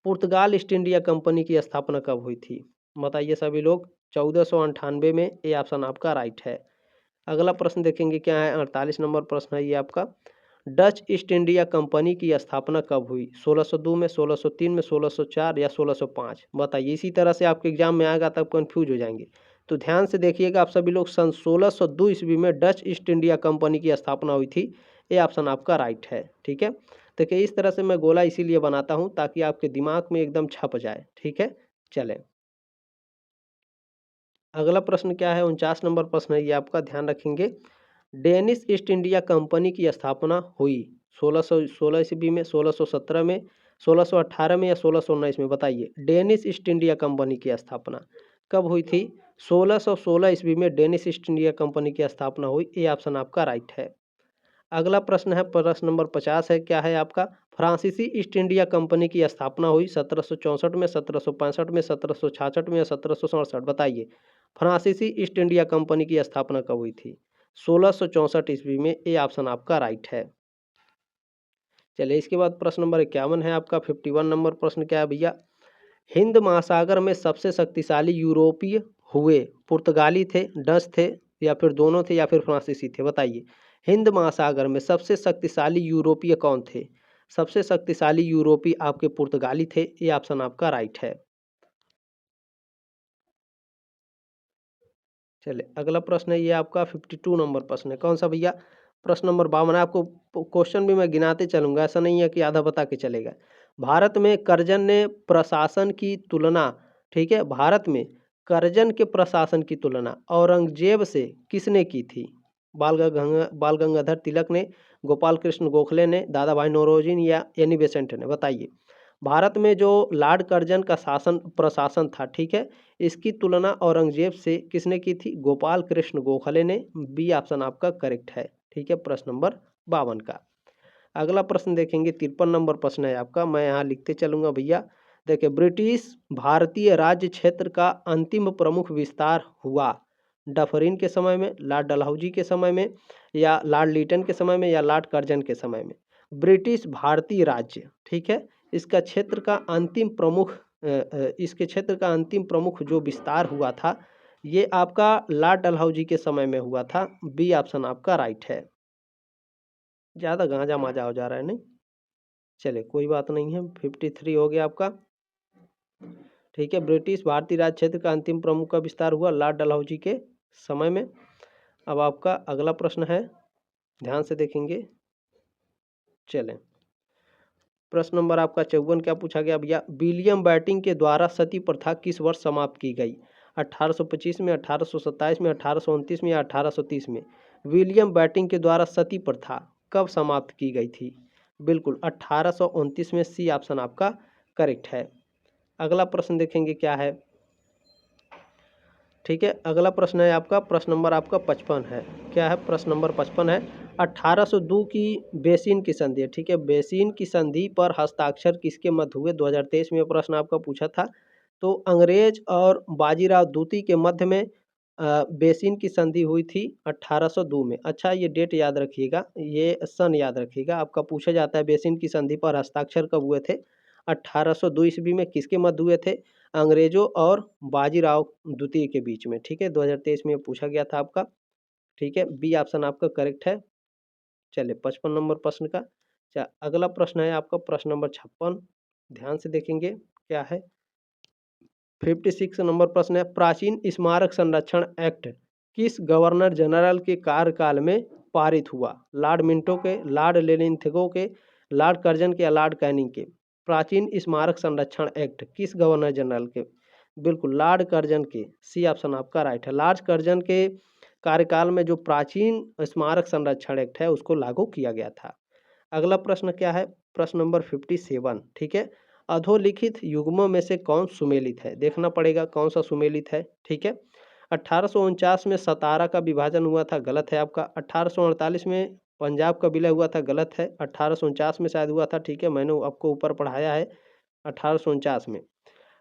पुर्तगाल ईस्ट इंडिया कंपनी की स्थापना कब हुई थी? बताइए सभी लोग। 1498 में। ये ऑप्शन आपका राइट है। अगला प्रश्न देखेंगे क्या है, 48 नंबर प्रश्न है ये आपका। डच ईस्ट इंडिया कंपनी की स्थापना कब हुई? 1602 में, 1603 में, 1604 या 1605? बताइए। इसी तरह से आपके एग्जाम में आएगा तब कंफ्यूज हो जाएंगे, तो ध्यान से देखिएगा आप सभी लोग। सन 1602 ईस्वी में डच ईस्ट इंडिया कंपनी की स्थापना हुई थी। ये ऑप्शन आपका राइट है, ठीक है। देखिए इस तरह से मैं गोला इसीलिए बनाता हूँ ताकि आपके दिमाग में एकदम छप जाए, ठीक है। चलें, अगला प्रश्न क्या है, 49 नंबर प्रश्न है ये आपका, ध्यान रखेंगे। डेनिश ईस्ट इंडिया कंपनी की स्थापना हुई 1616 ईस्वी में, 1617 में, 1618 में, या 1619 में? बताइए। डेनिश ईस्ट इंडिया कंपनी की स्थापना कब हुई थी? 1616 ईस्वी में डेनिश ईस्ट इंडिया कंपनी की स्थापना हुई। ये ऑप्शन आपका राइट है। अगला प्रश्न है, प्रश्न नंबर 50 है, क्या है आपका। फ्रांसीसी ईस्ट इंडिया कंपनी की स्थापना हुई 1764 में, 1765 में, 1766 में, या 1767? बताइए। फ्रांसीसी ईस्ट इंडिया कंपनी की स्थापना कब हुई थी? 1664 ईस्वी में। ये ऑप्शन आपका राइट है। चलिए इसके बाद प्रश्न नंबर 51 है आपका। 51 नंबर प्रश्न क्या है भैया, हिंद महासागर में सबसे शक्तिशाली यूरोपीय हुए पुर्तगाली थे, डच थे, या फिर दोनों थे, या फिर फ्रांसीसी थे? बताइए। हिंद महासागर में सबसे शक्तिशाली यूरोपीय कौन थे? सबसे शक्तिशाली यूरोपीय आपके पुर्तगाली थे। ये ऑप्शन आपका राइट है। चलिए अगला प्रश्न है ये आपका 52 नंबर प्रश्न है, कौन सा भैया? प्रश्न नंबर 52 है। आपको क्वेश्चन भी मैं गिनाते चलूंगा, ऐसा नहीं है कि आधा बता के चलेगा। भारत में कर्जन ने प्रशासन की तुलना, ठीक है, भारत में कर्जन के प्रशासन की तुलना औरंगजेब से किसने की थी? बाल गंगाधर तिलक ने, गोपाल कृष्ण गोखले ने, दादा भाई नौरोजी ने, या एनी बेसेंट ने? बताइए। भारत में जो लॉर्ड कर्जन का शासन प्रशासन था, ठीक है, इसकी तुलना औरंगजेब से किसने की थी? गोपाल कृष्ण गोखले ने। बी ऑप्शन आपका करेक्ट है, ठीक है, प्रश्न नंबर 52 का। अगला प्रश्न देखेंगे, 53 नंबर प्रश्न है आपका, मैं यहाँ लिखते चलूंगा भैया। देखिए, ब्रिटिश भारतीय राज्य क्षेत्र का अंतिम प्रमुख विस्तार हुआ डफरिन के समय में, लॉर्ड डलहौजी के समय में, या लॉर्ड लीटन के समय में, या लॉर्ड कर्जन के समय में। ब्रिटिश भारतीय राज्य, ठीक है, इसका क्षेत्र का अंतिम प्रमुख इसके क्षेत्र का अंतिम प्रमुख जो विस्तार हुआ था ये आपका लॉर्ड डलहौजी के समय में हुआ था। बी ऑप्शन आपका राइट है। ज़्यादा गांजा माजा हो जा रहा है नहीं, चलिए कोई बात नहीं है। 53 हो गया आपका, ठीक है। ब्रिटिश भारतीय राज क्षेत्र का अंतिम प्रमुख का विस्तार हुआ लॉर्ड डलहौजी के समय में। अब आपका अगला प्रश्न है, ध्यान से देखेंगे। चलें, प्रश्न नंबर आपका 54 क्या पूछा गया भैया? विलियम बेंटिंक के द्वारा सती प्रथा किस वर्ष समाप्त की गई? 1825 में, 1827 में, 1829 में, या 1830 में? विलियम बेंटिंक के द्वारा सती प्रथा कब समाप्त की गई थी? बिल्कुल 1829 में। सी ऑप्शन आपका करेक्ट है। अगला प्रश्न देखेंगे क्या है, ठीक है। अगला प्रश्न है आपका, प्रश्न नंबर आपका 55 है। क्या है? प्रश्न नंबर 55 है, 1802 की बेसिन की संधि है, ठीक है। बेसिन की संधि पर हस्ताक्षर किसके मध्य हुए? 2023 में प्रश्न आपका पूछा था। तो अंग्रेज और बाजीराव द्वितीय के मध्य में बेसिन की संधि हुई थी 1802 में। अच्छा, ये डेट याद रखिएगा, ये सन याद रखिएगा। आपका पूछा जाता है बेसिन की संधि पर हस्ताक्षर कब हुए थे? 1802 ईस्वी में। किसके मध्य हुए थे? अंग्रेजों और बाजीराव द्वितीय के बीच में, ठीक है। 2023 में पूछा गया था आपका, ठीक है। बी ऑप्शन आपका करेक्ट है। चलिए 55 नंबर प्रश्न का। अगला प्रश्न है आपका प्रश्न नंबर 56, ध्यान से देखेंगे क्या है। 56 नंबर प्रश्न है, प्राचीन स्मारक संरक्षण एक्ट किस गवर्नर जनरल के कार्यकाल में पारित हुआ? लॉर्ड मिंटो के, लॉर्ड लिनथगो के, लॉर्ड कर्जन के, या लॉर्ड कैनिंग के? प्राचीन स्मारक संरक्षण एक्ट किस गवर्नर जनरल के? बिल्कुल लॉर्ड कर्जन के। सी ऑप्शन आपका राइट है। लॉर्ड कर्जन के कार्यकाल में जो प्राचीन स्मारक संरक्षण एक्ट है उसको लागू किया गया था। अगला प्रश्न क्या है? प्रश्न नंबर 57, ठीक है। अधोलिखित युग्मों में से कौन सुमेलित है? देखना पड़ेगा कौन सा सुमेलित है, ठीक है। 1849 में सतारा का विभाजन हुआ था, गलत है आपका। 1848 में पंजाब का विलय हुआ था, गलत है। 1849 में शायद हुआ था, ठीक है, मैंने आपको ऊपर पढ़ाया है 1849 में।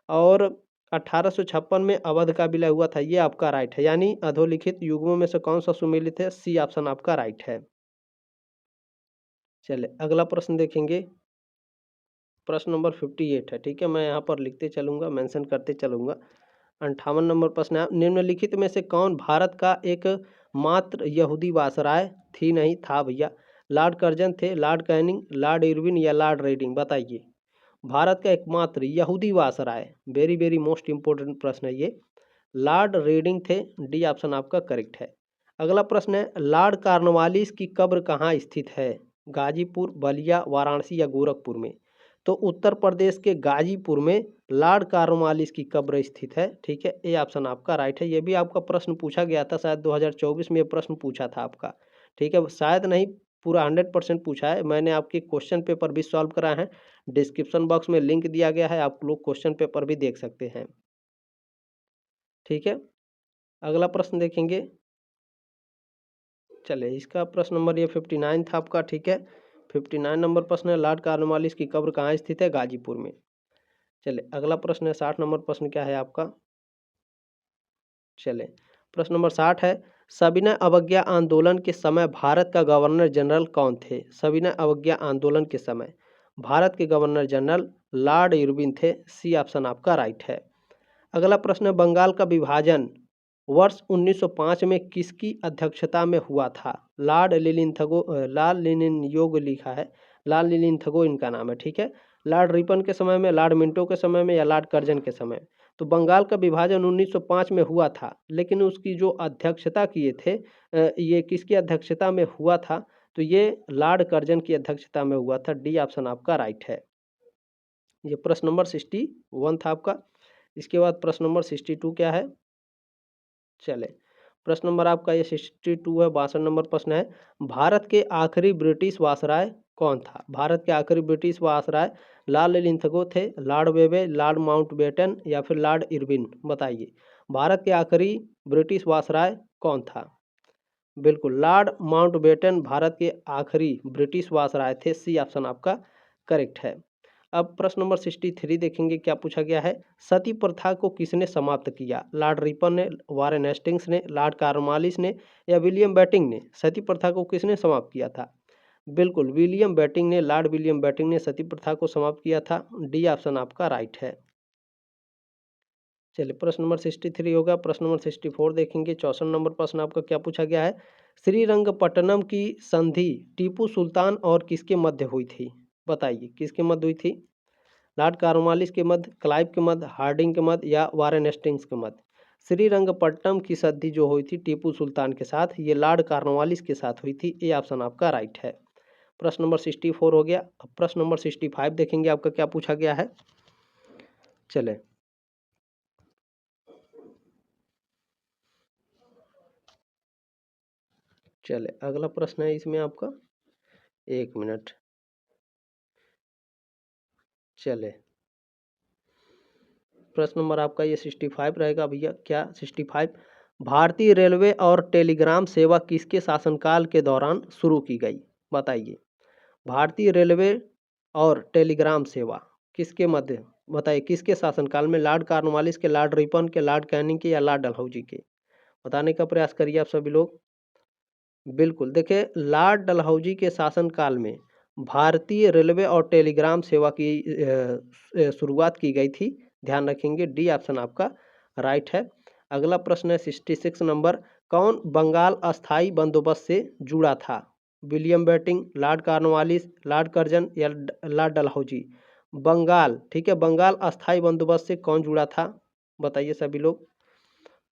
और 1856 में अवध का विलय हुआ था, ये आपका राइट है। यानी अधोलिखित युग्मों में से कौन सा सुमेलित है? सी ऑप्शन आपका राइट है। चलिए अगला प्रश्न देखेंगे, प्रश्न नंबर 58 है, ठीक है। मैं यहाँ पर लिखते चलूँगा, मेंशन करते चलूँगा। 58 नंबर प्रश्न है, निम्नलिखित में से कौन भारत का एक मात्र यहूदी वासराय थी? नहीं था भैया। लॉर्ड कर्जन थे, लॉर्ड कैनिंग, लॉर्ड इरविन, या लॉर्ड रेडिंग? बताइए। भारत का एकमात्र यहूदी वासराय, वेरी वेरी मोस्ट इंपोर्टेंट प्रश्न है ये, लॉर्ड रेडिंग थे। डी ऑप्शन आपका करेक्ट है। अगला प्रश्न है, लॉर्ड कॉर्नवालिस की कब्र कहाँ स्थित है? गाजीपुर, बलिया, वाराणसी, या गोरखपुर में? तो उत्तर प्रदेश के गाजीपुर में लॉर्ड कॉर्नवालिस की कब्र स्थित है, ठीक है। ए ऑप्शन आपका राइट है। ये भी आपका प्रश्न पूछा गया था, शायद 2024 में ये प्रश्न पूछा था आपका, ठीक है। शायद नहीं, पूरा 100% पूछा है। मैंने आपके क्वेश्चन पेपर भी सॉल्व कराए हैं, डिस्क्रिप्शन बॉक्स में लिंक दिया गया है, आप लोग क्वेश्चन पेपर भी देख सकते हैं, ठीक है। अगला प्रश्न देखेंगे, चलिए इसका प्रश्न नंबर ये 59 था आपका, ठीक है। 59 नंबर प्रश्न है, लॉर्ड कॉर्नवालिस की कब्र कहाँ स्थित है? गाजीपुर में। चलिए अगला प्रश्न है, 60 नंबर प्रश्न क्या है आपका? चलिए प्रश्न नंबर 60 है, सविनय अवज्ञा आंदोलन के समय भारत का गवर्नर जनरल कौन थे? सविनय अवज्ञा आंदोलन के समय भारत के गवर्नर जनरल लॉर्ड इरविन थे। सी ऑप्शन आपका राइट है। अगला प्रश्न है, बंगाल का विभाजन वर्ष 1905 में किसकी अध्यक्षता में हुआ था? लॉर्ड लिलिंथगो, लाल लिनियोग लिखा है, लाल लिलिंथगो इनका नाम है, ठीक है। लॉर्ड रिपन के समय में, लॉर्ड मिंटो के समय में, या लॉर्ड कर्जन के समय? तो बंगाल का विभाजन 1905 में हुआ था, लेकिन उसकी जो अध्यक्षता किए थे, ये किसकी अध्यक्षता में हुआ था? तो ये लॉर्ड कर्जन की अध्यक्षता में हुआ था। डी ऑप्शन आपका राइट है। ये प्रश्न नंबर 61 था आपका। इसके बाद प्रश्न नंबर 62 क्या है? चले प्रश्न नंबर आपका ये 62 है, 62 नंबर प्रश्न है, भारत के आखिरी ब्रिटिश वासराय कौन था? भारत के आखिरी ब्रिटिश वासराय लॉर्ड लिंथगो थे, लॉर्ड वेवे, लॉर्ड माउंटबेटन, या फिर लॉर्ड इरविन? बताइए, भारत के आखिरी ब्रिटिश वासराय कौन था? बिल्कुल लॉर्ड माउंटबेटन भारत के आखिरी ब्रिटिश वासराय थे। सी ऑप्शन आपका करेक्ट है। अब प्रश्न नंबर 63 देखेंगे क्या पूछा गया है। सती प्रथा को किसने समाप्त किया? लॉर्ड रिपन ने, वारेन हेस्टिंग्स ने, लॉर्ड कॉर्नवालिस ने या विलियम बेटिंग ने? सती प्रथा को किसने समाप्त किया था? बिल्कुल विलियम बेटिंग ने, लॉर्ड विलियम बेटिंग ने सती प्रथा को समाप्त किया था। डी ऑप्शन आपका राइट है। चलिए प्रश्न नंबर 63 होगा। प्रश्न नंबर 64 देखेंगे। 64 नंबर प्रश्न आपका क्या पूछा गया है। श्रीरंगपट्टनम की संधि टीपू सुल्तान और किसके मध्य हुई थी? बताइए किसके मध्य हुई थी? लॉर्ड कॉर्नवालिस के मध्य, क्लाइव के मध्य, हार्डिंग के मध्य या वारेन हेस्टिंग्स के मध्य? श्रीरंगपट्टनम की संधि जो हुई थी टीपू सुल्तान के साथ, ये लॉर्ड कॉर्नवालिस के साथ हुई थी। ए ऑप्शन आपका राइट है। प्रश्न नंबर 64 हो गया। अब प्रश्न नंबर 65 देखेंगे आपका क्या पूछा गया है। चले चले अगला प्रश्न है इसमें आपका, 1 मिनट। चले प्रश्न नंबर आपका ये 65 रहेगा भैया। क्या 65? भारतीय रेलवे और टेलीग्राम सेवा किसके शासनकाल के दौरान शुरू की गई? बताइए। भारतीय रेलवे और टेलीग्राम सेवा किसके मध्य, बताइए किसके शासनकाल में? लॉर्ड कॉर्नवालिस के, लॉर्ड रिपन के, लॉर्ड कैनिंग के या लॉर्ड डलहौजी के? बताने का प्रयास करिए आप सभी लोग। बिल्कुल देखिए, लॉर्ड डलहौजी के शासनकाल में भारतीय रेलवे और टेलीग्राम सेवा की शुरुआत की गई थी। ध्यान रखेंगे। डी ऑप्शन आपका राइट है। अगला प्रश्न है 66 नंबर। कौन बंगाल अस्थाई बंदोबस्त से जुड़ा था? William Bentinck, Lord Cornwallis, Lord Curzon या लॉर्ड डलहौजी? बंगाल, ठीक है, बंगाल अस्थाई बंदोबस्त से कौन जुड़ा था? बताइए सभी लोग।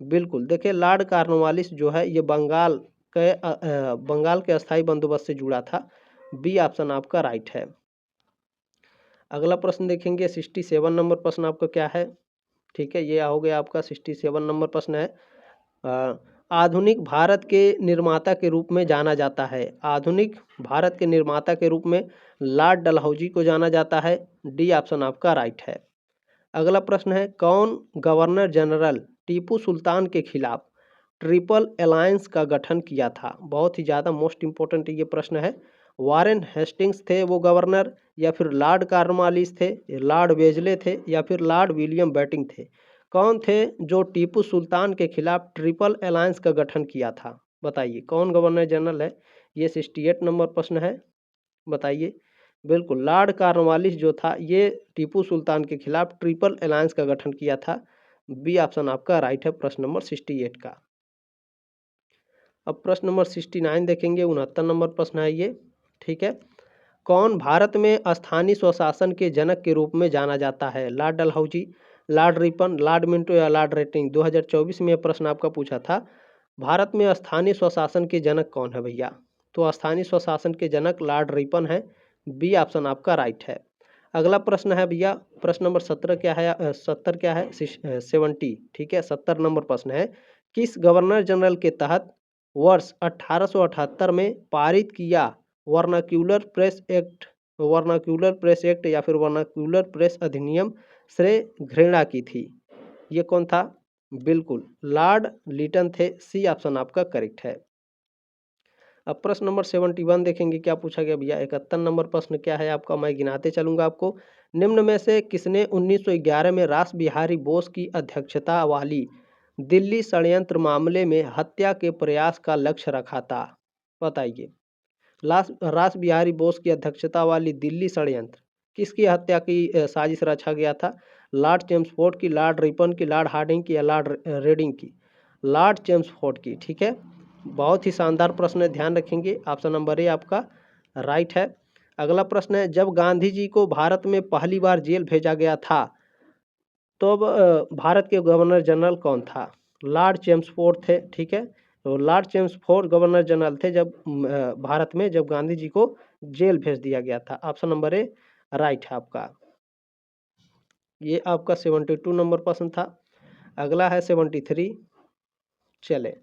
बिल्कुल देखिए, लॉर्ड कॉर्नवालिस जो है ये बंगाल के अस्थाई बंदोबस्त से जुड़ा था। बी ऑप्शन आपका राइट है। अगला प्रश्न देखेंगे 67 नंबर प्रश्न आपका क्या है। ठीक है, ये हो गया आपका 67 नंबर प्रश्न है। आधुनिक भारत के निर्माता के रूप में जाना जाता है। आधुनिक भारत के निर्माता के रूप में लॉर्ड डलहौजी को जाना जाता है। डी ऑप्शन आपका राइट है। अगला प्रश्न है, कौन गवर्नर जनरल टीपू सुल्तान के खिलाफ ट्रिपल अलायंस का गठन किया था? बहुत ही ज़्यादा मोस्ट इंपॉर्टेंट ये प्रश्न है। वारेन हेस्टिंग्स थे वो गवर्नर, या फिर लॉर्ड कॉर्नवालिस थे, लॉर्ड वेजले थे या फिर लॉर्ड विलियम बेटिंग थे? कौन थे जो टीपू सुल्तान के खिलाफ ट्रिपल अलायंस का गठन किया था? बताइए कौन गवर्नर जनरल है। ये 68 नंबर प्रश्न है। बताइए। बिल्कुल लॉर्ड कॉर्नवालिस जो था ये टीपू सुल्तान के खिलाफ ट्रिपल अलायंस का गठन किया था। बी ऑप्शन आपका राइट है प्रश्न नंबर 68 का। अब प्रश्न नंबर 69 देखेंगे। 69 नंबर प्रश्न है ये। ठीक है, कौन भारत में स्थानीय स्वशासन के जनक के रूप में जाना जाता है? Lord Dalhousie, Lord Ripon, Lord Minto या लॉर्ड रेटिंग? 2024 में यह प्रश्न आपका पूछा था। भारत में स्थानीय स्वशासन के जनक कौन है भैया? तो स्थानीय स्वशासन के जनक लॉर्ड रिपन है। बी ऑप्शन आपका राइट है। अगला प्रश्न है भैया, प्रश्न नंबर 17 क्या है, 70 क्या है, 70। ठीक है, 70 नंबर प्रश्न है। किस गवर्नर जनरल के तहत वर्ष 1878 में पारित किया vernacular press act, vernacular press act या फिर वर्नाक्यूलर प्रेस अधिनियम से घृणा की थी? ये कौन था? बिल्कुल लॉर्ड लिटन थे। सी ऑप्शन आपका करेक्ट है। अब प्रश्न नंबर 71 देखेंगे क्या पूछा गया भैया। 71 नंबर प्रश्न क्या है आपका, मैं गिनाते चलूंगा आपको। निम्न में से किसने 1911 में रास बिहारी बोस की अध्यक्षता वाली दिल्ली षड्यंत्र मामले में हत्या के प्रयास का लक्ष्य रखा था? बताइए। रास बिहारी बोस की अध्यक्षता वाली दिल्ली षड्यंत्र किसकी हत्या की साजिश रचा गया था? लॉर्ड चेम्सफोर्ड की, लॉर्ड रिपन की, लॉर्ड हार्डिंग की या लॉर्ड रेडिंग की? लॉर्ड चेम्सफोर्ड की। ठीक है, बहुत ही शानदार प्रश्न है, ध्यान रखेंगे। ऑप्शन नंबर ए आपका राइट है। अगला प्रश्न है, जब गांधी जी को भारत में पहली बार जेल भेजा गया था तो अब भारत के गवर्नर जनरल कौन था? लॉर्ड चेम्सफोर्ड थे। ठीक है, तो लॉर्ड चेम्सफोर्ड गवर्नर जनरल थे जब भारत में जब गांधी जी को जेल भेज दिया गया था। ऑप्शन नंबर ए राइट है आपका। ये आपका 72 नंबर प्रश्न था। अगला है 73। चले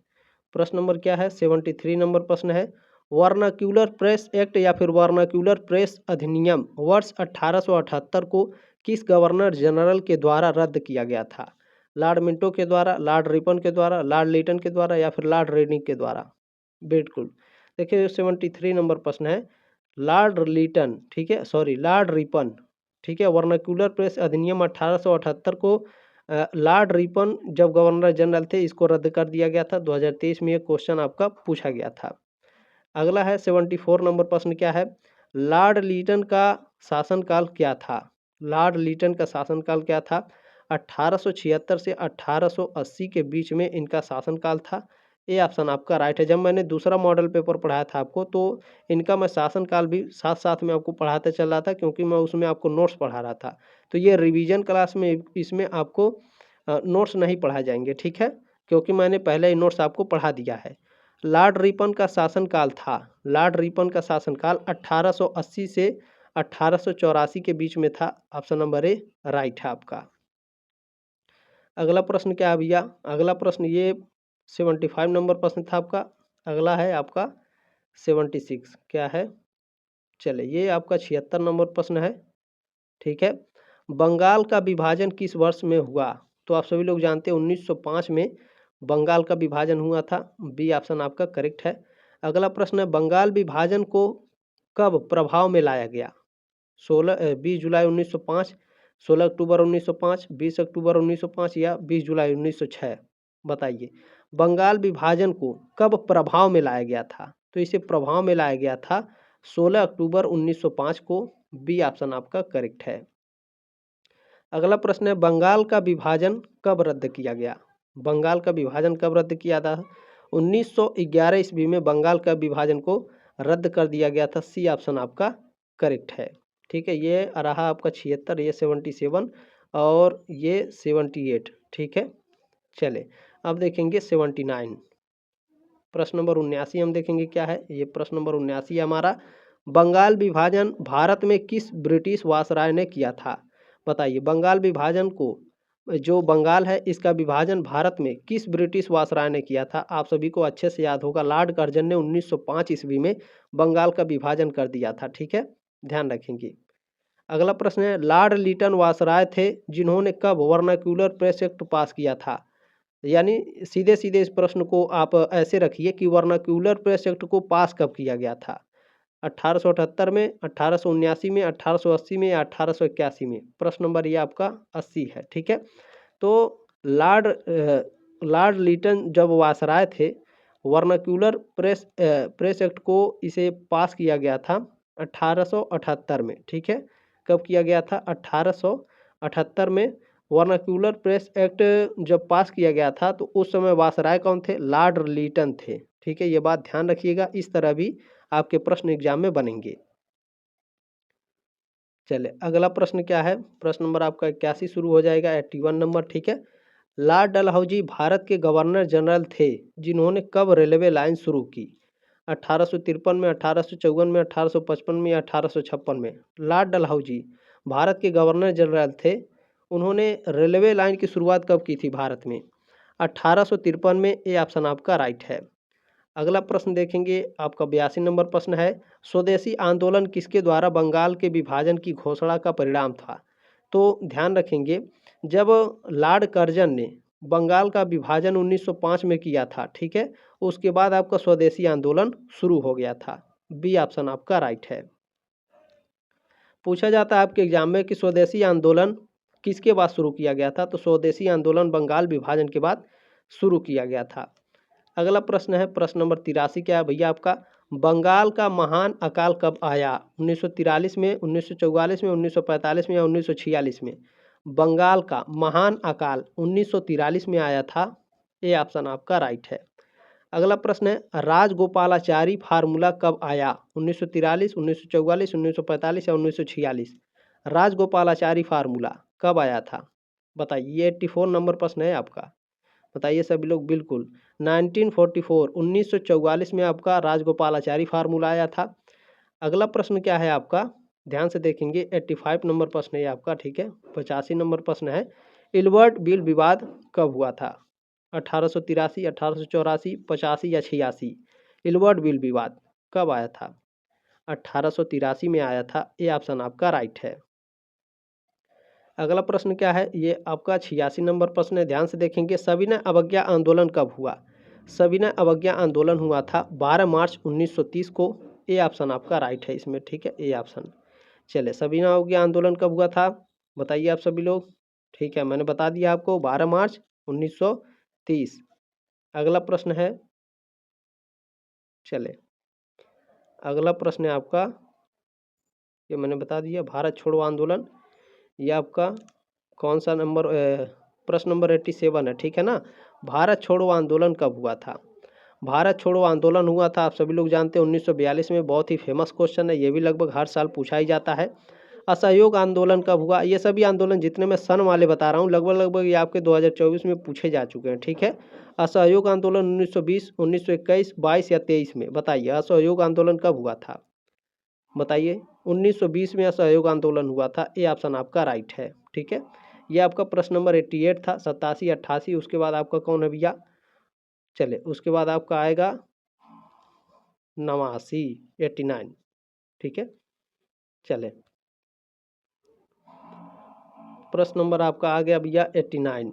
प्रश्न नंबर क्या है, 73 नंबर प्रश्न है। वर्नाक्यूलर प्रेस एक्ट या फिर वर्नाक्यूलर प्रेस अधिनियम वर्ष 1878 को किस गवर्नर जनरल के द्वारा रद्द किया गया था? लॉर्ड मिंटो के द्वारा, लॉर्ड रिपन के द्वारा, लॉर्ड लिटन के द्वारा या फिर लॉर्ड रेडिंग के द्वारा? बिल्कुल देखिए 73 नंबर प्रश्न है लॉर्ड लिटन, ठीक है, सॉरी लॉर्ड रिपन ठीक है। वर्नाक्यूलर प्रेस अधिनियम 1878 को लॉर्ड रिपन जब गवर्नर जनरल थे इसको रद्द कर दिया गया था। 2023 में ये क्वेश्चन आपका पूछा गया था। अगला है 74 नंबर प्रश्न क्या है, लॉर्ड लीटन का शासनकाल क्या था। लॉर्ड लीटन का शासनकाल क्या था। 1876 से 1880 के बीच में इनका शासनकाल था। ये ऑप्शन आपका राइट है। जब मैंने दूसरा मॉडल पेपर पढ़ाया था आपको तो इनका मैं शासनकाल भी साथ साथ में आपको पढ़ाते चल रहा था, क्योंकि मैं उसमें आपको नोट्स पढ़ा रहा था। तो ये रिवीजन क्लास में इसमें आपको नोट्स नहीं पढ़ाए जाएंगे, ठीक है, क्योंकि मैंने पहले ही नोट्स आपको पढ़ा दिया है। लॉर्ड रिपन का शासनकाल था, लॉर्ड रिपन का शासनकाल 1880 से 1884 के बीच में था। ऑप्शन नंबर ए राइट है आपका। अगला प्रश्न क्या है भैया, अगला प्रश्न ये 75 नंबर प्रश्न था आपका। अगला है आपका 76 क्या है, चले ये आपका 76 नंबर प्रश्न है, ठीक है। बंगाल का विभाजन किस वर्ष में हुआ। तो आप सभी लोग जानते हैं 1905 में बंगाल का विभाजन हुआ था। बी ऑप्शन आपका करेक्ट है। अगला प्रश्न है बंगाल विभाजन को कब प्रभाव में लाया गया। 20 जुलाई 1905, 16 अक्टूबर 1905, 20 अक्टूबर 1905 या 20 जुलाई 1906। बताइए बंगाल विभाजन को कब प्रभाव में लाया गया था। तो इसे प्रभाव में लाया गया था 16 अक्टूबर 1905 को। बी ऑप्शन आपका करेक्ट है। अगला प्रश्न है बंगाल का विभाजन कब रद्द किया गया। बंगाल का विभाजन कब रद्द किया था। 1911 ईस्वी में बंगाल का विभाजन को रद्द कर दिया गया था। सी ऑप्शन आपका करेक्ट है, ठीक है। ये रहा आपका 76, ये 77 और ये 78, ठीक है। चले अब देखेंगे 79, प्रश्न नंबर 79 हम देखेंगे क्या है। ये प्रश्न नंबर 79 हमारा, बंगाल विभाजन भारत में किस ब्रिटिश वायसराय ने किया था। बताइए बंगाल विभाजन को, जो बंगाल है इसका विभाजन भारत में किस ब्रिटिश वायसराय ने किया था। आप सभी को अच्छे से याद होगा, लॉर्ड कर्जन ने 1905 ईस्वी में बंगाल का विभाजन कर दिया था, ठीक है, ध्यान रखेंगे। अगला प्रश्न है लॉर्ड लीटन वायसराय थे जिन्होंने कब वर्नाक्यूलर प्रेस एक्ट पास किया था। यानी सीधे सीधे इस प्रश्न को आप ऐसे रखिए कि वर्नाक्यूलर प्रेस एक्ट को पास कब किया गया था। 1878 में, 1879 में, 1880 में या 1881 में। प्रश्न नंबर ये आपका 80 है, ठीक है। तो लॉर्ड लीटन जब वायसराय थे, वर्नाक्यूलर प्रेस एक्ट को इसे पास किया गया था 1878 में, ठीक है। कब किया गया था 1878 में। वर्नाक्यूलर प्रेस एक्ट जब पास किया गया था तो उस समय वायसराय कौन थे, लॉर्ड लीटन थे, ठीक है। ये बात ध्यान रखिएगा, इस तरह भी आपके प्रश्न एग्जाम में बनेंगे। चले अगला प्रश्न क्या है, प्रश्न नंबर आपका 81 शुरू हो जाएगा, 81 नंबर, ठीक है। लॉर्ड डलहौजी भारत के गवर्नर जनरल थे जिन्होंने कब रेलवे लाइन शुरू की। 1853 में, 1854 में, 1855 में या 1856 में। लॉर्ड डलहौजी भारत के गवर्नर जनरल थे, उन्होंने रेलवे लाइन की शुरुआत कब की थी भारत में। 1853 में। ये ऑप्शन आपका राइट है। अगला प्रश्न देखेंगे आपका 82 नंबर प्रश्न है, स्वदेशी आंदोलन किसके द्वारा बंगाल के विभाजन की घोषणा का परिणाम था। तो ध्यान रखेंगे जब लॉर्ड कर्जन ने बंगाल का विभाजन 1905 में किया था, ठीक है, उसके बाद आपका स्वदेशी आंदोलन शुरू हो गया था। बी ऑप्शन आपका राइट है। पूछा जाता है आपके एग्जाम में कि स्वदेशी आंदोलन किसके बाद शुरू किया गया था। तो स्वदेशी आंदोलन बंगाल विभाजन के बाद शुरू किया गया था। अगला प्रश्न है प्रश्न नंबर 83 क्या है भैया आपका, बंगाल का महान अकाल कब आया। 1943 में, 1944 में, 1945 में या 1946 में। बंगाल का महान अकाल 1943 में आया था। ये ऑप्शन आपका राइट है। अगला प्रश्न है राजगोपालाचारी फार्मूला कब आया। 1943, 1944, 1945 या 1946। राजगोपालाचारी फार्मूला कब आया था। बताइए, ये 84 नंबर प्रश्न है आपका। बताइए सभी लोग। बिल्कुल 1944, 1944 में आपका राजगोपालाचारी फार्मूला आया था। अगला प्रश्न क्या है आपका, ध्यान से देखेंगे, 85 नंबर प्रश्न है आपका, ठीक है। 85 नंबर प्रश्न है, इल्बर्ट बिल विवाद कब हुआ था। 1883, 1884, 85 या 86। इल्बर्ट बिल विवाद कब आया था। 1883 में आया था। ये ऑप्शन आपका राइट है। अगला प्रश्न क्या है, ये आपका 86 नंबर प्रश्न है, ध्यान से देखेंगे, सविनय अवज्ञा आंदोलन कब हुआ। सविनय अवज्ञा आंदोलन हुआ था 12 मार्च 1930 को। ए ऑप्शन आपका राइट है इसमें, ठीक है, ए ऑप्शन। चलिए, सबीना अवज्ञा आंदोलन कब हुआ था बताइए आप सभी लोग। ठीक है, मैंने बता दिया आपको 12 मार्च 1930। अगला प्रश्न है, चले अगला प्रश्न है आपका, ये मैंने बता दिया भारत छोड़ो आंदोलन। ये आपका कौन सा नंबर, प्रश्न नंबर 87 है, ठीक है ना। भारत छोड़ो आंदोलन कब हुआ था। भारत छोड़ो आंदोलन हुआ था, आप सभी लोग जानते हैं 1942 में। बहुत ही फेमस क्वेश्चन है, ये भी लगभग हर साल पूछा ही जाता है। असहयोग आंदोलन कब हुआ। ये सभी आंदोलन जितने मैं सन वाले बता रहा हूँ लगभग लगभग ये आपके 2024 में पूछे जा चुके हैं, ठीक है। असहयोग आंदोलन 1920, 1921, 22 या 23 में बताइए असहयोग आंदोलन कब हुआ था। बताइए 1920 में असहयोग आंदोलन हुआ था, ये ऑप्शन आपका राइट है, ठीक है। ये आपका प्रश्न नंबर 88 था। 87, 88, उसके बाद आपका कौन है भैया। चले उसके बाद आपका आएगा 89, 89, ठीक है। चले प्रश्न नंबर आपका आ गया भैया 89,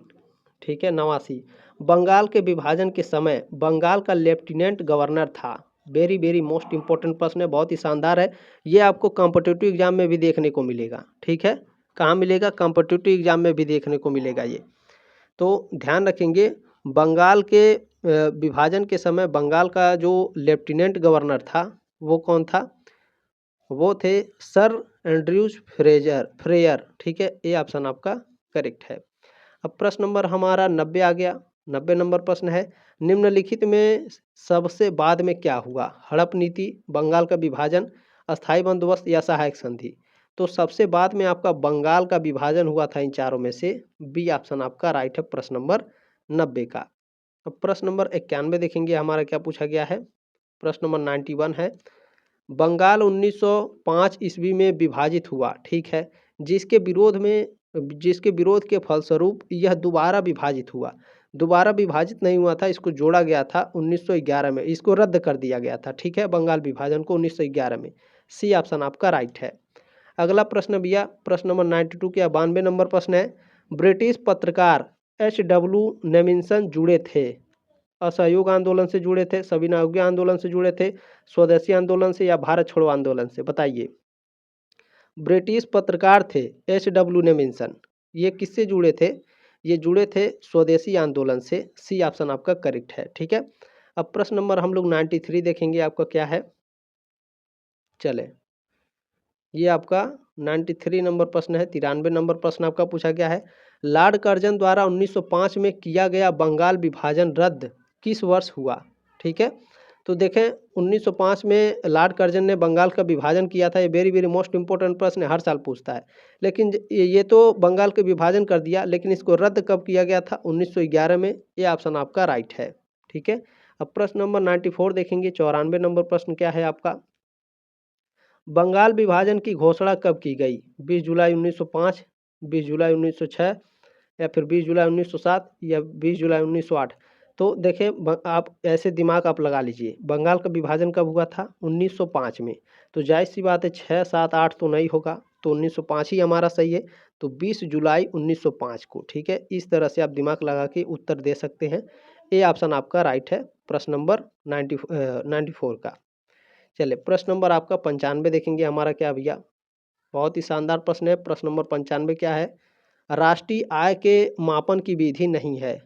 ठीक है, 89। बंगाल के विभाजन के समय बंगाल का लेफ्टिनेंट गवर्नर था। वेरी वेरी मोस्ट इंपॉर्टेंट प्रश्न है, बहुत ही शानदार है। ये आपको कॉम्पिटिटिव एग्जाम में भी देखने को मिलेगा, ठीक है। कहाँ मिलेगा, कॉम्पिटिटिव एग्जाम में भी देखने को मिलेगा ये। तो ध्यान रखेंगे, बंगाल के विभाजन के समय बंगाल का जो लेफ्टिनेंट गवर्नर था वो कौन था। वो थे सर एंड्रयूज फ्रेयर, ठीक है। ये ऑप्शन आपका करेक्ट है। अब प्रश्न नंबर हमारा 90 आ गया। 90 नंबर प्रश्न है, निम्नलिखित में सबसे बाद में क्या हुआ। हड़प नीति, बंगाल का विभाजन, अस्थायी बंदोबस्त या सहायक संधि। तो सबसे बाद में आपका बंगाल का विभाजन हुआ था इन चारों में से। बी ऑप्शन आपका राइट है प्रश्न नंबर 90 का। अब प्रश्न नंबर 91 देखेंगे हमारा क्या पूछा गया है। प्रश्न नंबर 91 है, बंगाल 1905 ईस्वी में विभाजित हुआ, ठीक है। जिसके विरोध के फलस्वरूप यह दोबारा विभाजित हुआ। दोबारा विभाजित नहीं हुआ था, इसको जोड़ा गया था 1911 में, इसको रद्द कर दिया गया था, ठीक है, बंगाल विभाजन को 1911 में। सी ऑप्शन आपका राइट है। अगला प्रश्न भैया प्रश्न नंबर 92 के 92 नंबर प्रश्न है, ब्रिटिश पत्रकार H.W. नेमिन्सन जुड़े थे। असहयोग आंदोलन से जुड़े थे, सविनय अवज्ञा आंदोलन से जुड़े थे, स्वदेशी आंदोलन से या भारत छोड़ो आंदोलन से। बताइए ब्रिटिश पत्रकार थे H.W. नेमिन्सन, ये किससे जुड़े थे। ये जुड़े थे स्वदेशी आंदोलन से। सी ऑप्शन आपका करेक्ट है, ठीक है। अब प्रश्न नंबर हम लोग 93 देखेंगे आपका क्या है। चले ये आपका 93 नंबर प्रश्न है। 93 नंबर प्रश्न आपका पूछा गया है, लॉर्ड कर्जन द्वारा 1905 में किया गया बंगाल विभाजन रद्द किस वर्ष हुआ, ठीक है। तो देखें 1905 में लॉर्ड कर्जन ने बंगाल का विभाजन किया था। ये वेरी वेरी मोस्ट इंपॉर्टेंट प्रश्न है, हर साल पूछता है। लेकिन ये तो बंगाल के विभाजन कर दिया, लेकिन इसको रद्द कब किया गया था, 1911 में। ये ऑप्शन आपका राइट है, ठीक है। अब प्रश्न नंबर 94 देखेंगे। 94 नंबर प्रश्न क्या है आपका, बंगाल विभाजन की घोषणा कब की गई। 20 जुलाई 1905, 20 जुलाई 1906 या फिर 20 जुलाई 1907 या 20 जुलाई 1908। तो देखें आप ऐसे दिमाग आप लगा लीजिए, बंगाल का विभाजन कब हुआ था 1905 में। तो जाहिर सी बात है 6, 7, 8 तो नहीं होगा, तो 1905 ही हमारा सही है। तो 20 जुलाई 1905 को, ठीक है। इस तरह से आप दिमाग लगा के उत्तर दे सकते हैं। ए ऑप्शन आपका राइट है प्रश्न नंबर 94 का। चलिए प्रश्न नंबर आपका 95 देखेंगे हमारा क्या भैया। बहुत ही शानदार प्रश्न है। प्रश्न नंबर 95 क्या है, राष्ट्रीय आय के मापन की विधि नहीं है।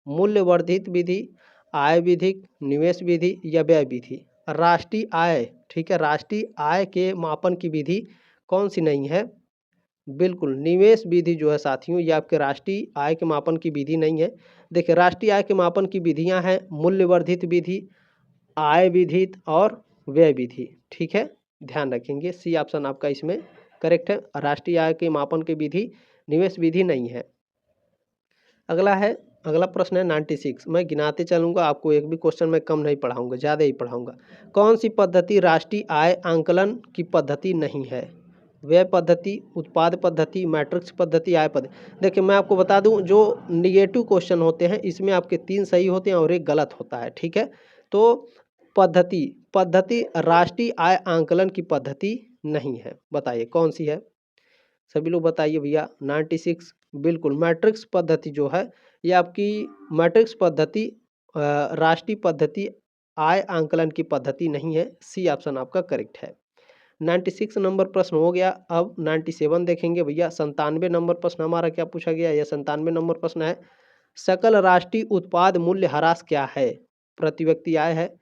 मूल्य वर्धित विधि, आय विधिक, निवेश विधि या व्यय विधि। राष्ट्रीय आय, ठीक है, राष्ट्रीय आय के मापन की विधि कौन सी नहीं है। बिल्कुल निवेश विधि जो है साथियों, ये आपके राष्ट्रीय आय के मापन की विधि नहीं है। देखिए राष्ट्रीय आय के मापन की विधियां हैं मूल्य वर्धित विधि, आय विधित और व्यय विधि, ठीक है। ध्यान रखेंगे सी ऑप्शन आपका इसमें करेक्ट है। राष्ट्रीय आय के मापन की विधि निवेश विधि नहीं है। अगला प्रश्न है 96। मैं गिनाते चलूंगा, आपको एक भी क्वेश्चन में कम नहीं पढ़ाऊंगा, ज़्यादा ही पढ़ाऊंगा। कौन सी पद्धति राष्ट्रीय आय आंकलन की पद्धति नहीं है। व्यय पद्धति, उत्पाद पद्धति, मैट्रिक्स पद्धति, आय पद्धति। देखिए मैं आपको बता दूं, जो निगेटिव क्वेश्चन होते हैं इसमें आपके 3 सही होते हैं और एक गलत होता है, ठीक है। तो पद्धति राष्ट्रीय आय आंकलन की पद्धति नहीं है। बताइए कौन सी है, सभी लोग बताइए भैया। 96 बिल्कुल मैट्रिक्स पद्धति जो है ये आपकी मैट्रिक्स पद्धति राष्ट्रीय पद्धति आय आंकलन की पद्धति नहीं है। सी ऑप्शन आपका करेक्ट है। 96 नंबर प्रश्न हो गया। अब 97 देखेंगे भैया। 97 नंबर प्रश्न हमारा क्या पूछा गया? यह 97 नंबर प्रश्न है, सकल राष्ट्रीय उत्पाद मूल्य ह्रास क्या है? प्रति व्यक्ति आय है,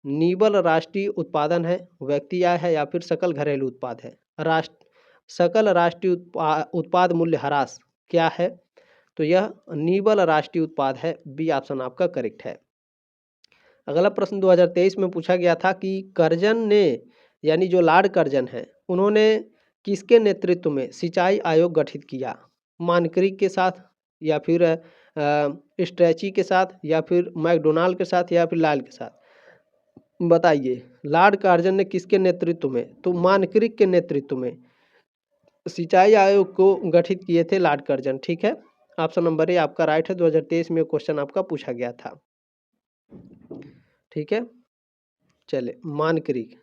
निबल राष्ट्रीय उत्पादन है, व्यक्ति आय है, या फिर सकल घरेलू उत्पाद है? सकल राष्ट्रीय उत्पाद मूल्य ह्रास क्या है? तो यह निबल राष्ट्रीय उत्पाद है। बी ऑप्शन आपका करेक्ट है। अगला प्रश्न 2023 में पूछा गया था कि कर्जन ने, यानी जो लॉर्ड कर्जन है, उन्होंने किसके नेतृत्व में सिंचाई आयोग गठित किया? मानक्रिक के साथ, या फिर स्ट्रैची के साथ, या फिर मैकडोनाल्ड के साथ, या फिर लाल के साथ? बताइए, लॉर्ड कर्जन ने किसके नेतृत्व में? तो मानक्रिक के नेतृत्व में सिंचाई आयोग को गठित किए थे लॉर्ड कर्जन। ठीक है, ऑप्शन नंबर ए आपका राइट है। 2023 में क्वेश्चन आपका पूछा गया था। ठीक है, चले मानक्रिक।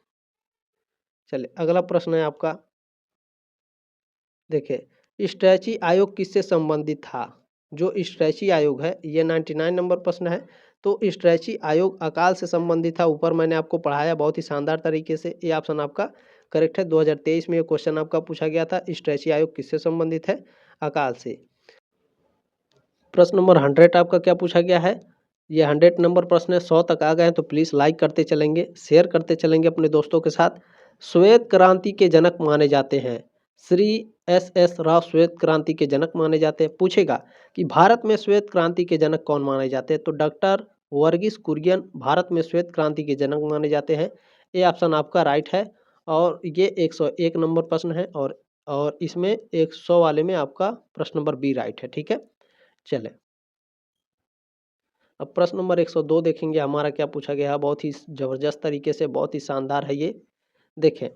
चले अगला प्रश्न है आपका, देखिए स्ट्रैची आयोग किससे संबंधित था? जो स्ट्रैची आयोग है, ये 99 नंबर प्रश्न है। तो स्ट्रैची आयोग अकाल से संबंधित था। ऊपर मैंने आपको पढ़ाया बहुत ही शानदार तरीके से। ये ऑप्शन आपका करेक्ट है। 2023 में ये क्वेश्चन आपका पूछा गया था, स्ट्रैची आयोग किससे संबंधित है? अकाल से। प्रश्न नंबर 100 आपका क्या पूछा गया है? ये 100 नंबर प्रश्न है। 100 तक आ गए हैं तो प्लीज़ लाइक करते चलेंगे, शेयर करते चलेंगे अपने दोस्तों के साथ। श्वेत क्रांति के जनक माने जाते हैं, श्री एस राव श्वेत क्रांति के जनक माने जाते हैं। पूछेगा कि भारत में श्वेत क्रांति के जनक कौन माने जाते हैं? तो डॉक्टर वर्गीस कुरियन भारत में श्वेत क्रांति के जनक माने जाते हैं। ये ऑप्शन आपका राइट है। और ये 101 नंबर प्रश्न है, और इसमें 100 वाले में आपका प्रश्न नंबर बी राइट है। ठीक है, चले अब प्रश्न नंबर 102 देखेंगे। हमारा क्या पूछा गया है? बहुत ही जबरदस्त तरीके से, बहुत ही शानदार है ये। देखें,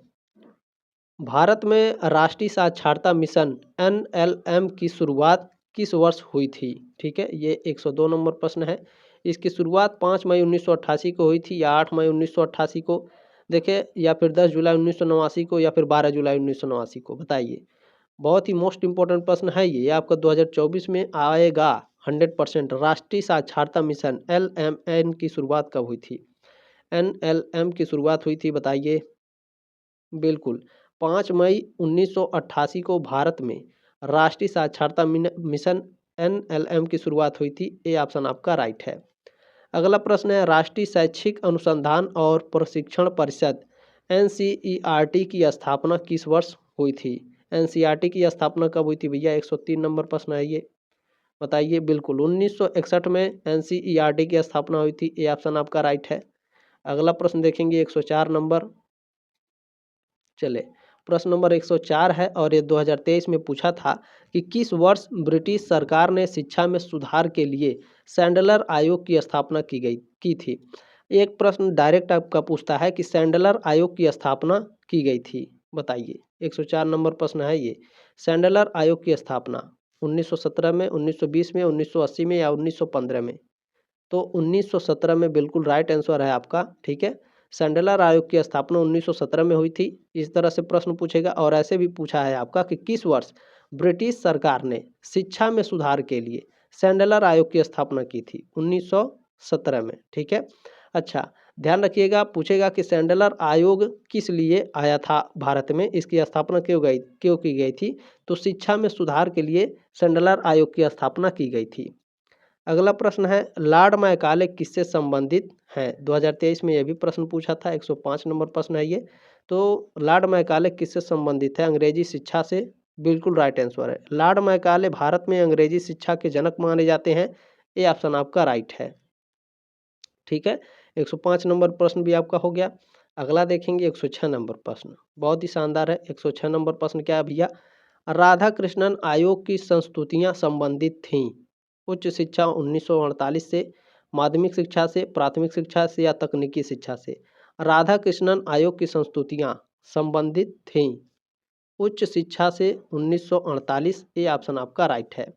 भारत में राष्ट्रीय साक्षरता मिशन NLM की शुरुआत किस वर्ष हुई थी? ठीक है, ये 102 नंबर प्रश्न है। इसकी शुरुआत 5 मई 1988 को हुई थी, या 8 मई 1988 को, देखें, या फिर 10 जुलाई 1989 को, या फिर 12 जुलाई 1989 को? बताइए। बहुत ही मोस्ट इंपॉर्टेंट प्रश्न है ये आपका 2024 में आएगा 100%। राष्ट्रीय साक्षरता मिशन LMN की शुरुआत कब हुई थी? NLM की शुरुआत हुई थी, बताइए। बिल्कुल, 5 मई 1988 को भारत में राष्ट्रीय साक्षरता मिशन NLM की शुरुआत हुई थी। ये ऑप्शन आपका राइट है। अगला प्रश्न है, राष्ट्रीय शैक्षिक अनुसंधान और प्रशिक्षण परिषद NCERT की स्थापना किस वर्ष हुई थी? NCERT की स्थापना कब हुई थी भैया? 103 नंबर प्रश्न है ये, बताइए। बिल्कुल, 1961 में NCERT की स्थापना हुई थी। ये ऑप्शन आपका राइट है। अगला प्रश्न देखेंगे 104 नंबर। चले, प्रश्न नंबर 104 है, और ये 2023 में पूछा था कि किस वर्ष ब्रिटिश सरकार ने शिक्षा में सुधार के लिए सैंडलर आयोग की स्थापना की थी? एक प्रश्न डायरेक्ट आपका पूछता है कि सैंडलर आयोग की स्थापना की गई थी, बताइए। 104 नंबर प्रश्न है ये। सैंडलर आयोग की स्थापना 1917 में, 1920 में, 1980 में, या 1915 में? तो 1917 में बिल्कुल राइट आंसर है आपका। ठीक है, सैंडलर आयोग की स्थापना 1917 में हुई थी। इस तरह से प्रश्न पूछेगा। और ऐसे भी पूछा है आपका कि किस वर्ष ब्रिटिश सरकार ने शिक्षा में सुधार के लिए सैंडलर आयोग की स्थापना की थी? 1917 में। ठीक है, अच्छा ध्यान रखिएगा, पूछेगा कि सैंडलर आयोग किस लिए आया था भारत में, इसकी स्थापना क्यों की गई थी? तो शिक्षा में सुधार के लिए सैंडलर आयोग की स्थापना की गई थी। अगला प्रश्न है, लॉर्ड मैकाले किससे संबंधित हैं? 2023 में यह भी प्रश्न पूछा था। 105 नंबर प्रश्न है ये। तो लॉर्ड मैकाले किससे संबंधित है? अंग्रेजी शिक्षा से। बिल्कुल राइट आंसर है। लॉर्ड मैकाले भारत में अंग्रेजी शिक्षा के जनक माने जाते हैं। ये ऑप्शन आपका राइट है। ठीक है, 105 नंबर प्रश्न भी आपका हो गया। अगला देखेंगे 106 नंबर प्रश्न, बहुत ही शानदार है। 106 नंबर प्रश्न क्या है भैया? राधा कृष्णन आयोग की संस्तुतियां संबंधित थीं? उच्च शिक्षा 1948 से, माध्यमिक शिक्षा से, प्राथमिक शिक्षा से, या तकनीकी शिक्षा से? राधा कृष्णन आयोग की संस्तुतियां संबंधित थीं उच्च शिक्षा से 1948। ये ऑप्शन आपका राइट है।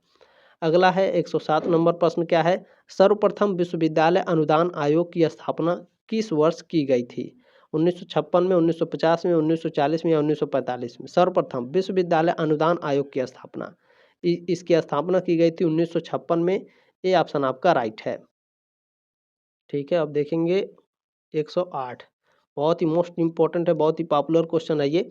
अगला है 107 नंबर प्रश्न क्या है? सर्वप्रथम विश्वविद्यालय अनुदान आयोग की स्थापना किस वर्ष की गई थी? 1956 में, 1950 में, 1940 में, या 1945 में? सर्वप्रथम विश्वविद्यालय अनुदान आयोग की स्थापना, इसकी स्थापना की गई थी 1956 में। ये ऑप्शन आपका राइट है। ठीक है, अब देखेंगे 108, बहुत ही मोस्ट इम्पोर्टेंट है, बहुत ही पॉपुलर क्वेश्चन है ये।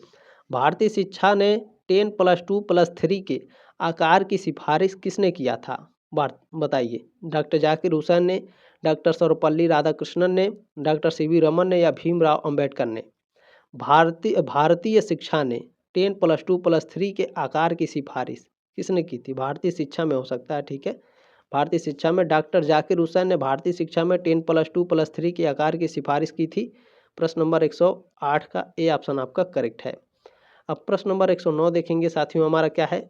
भारतीय शिक्षा ने 10+2+3 के आकार की सिफारिश किसने किया था? बताइए। डॉक्टर जाकिर हुसैन ने, डॉक्टर सर्वपल्ली राधाकृष्णन ने, डॉक्टर सीवी रमन ने या भीमराव अंबेडकर ने? भारतीय शिक्षा ने 10+2+3 के आकार की सिफारिश किसने की थी? भारतीय शिक्षा में हो सकता है, ठीक है। भारतीय शिक्षा में डॉक्टर जाकिर हुसैन ने भारतीय शिक्षा में 10+2+3 के आकार की सिफारिश की थी। प्रश्न नंबर 108 का ए ऑप्शन आपका करेक्ट है। अब प्रश्न नंबर 109 देखेंगे साथियों, हमारा क्या है,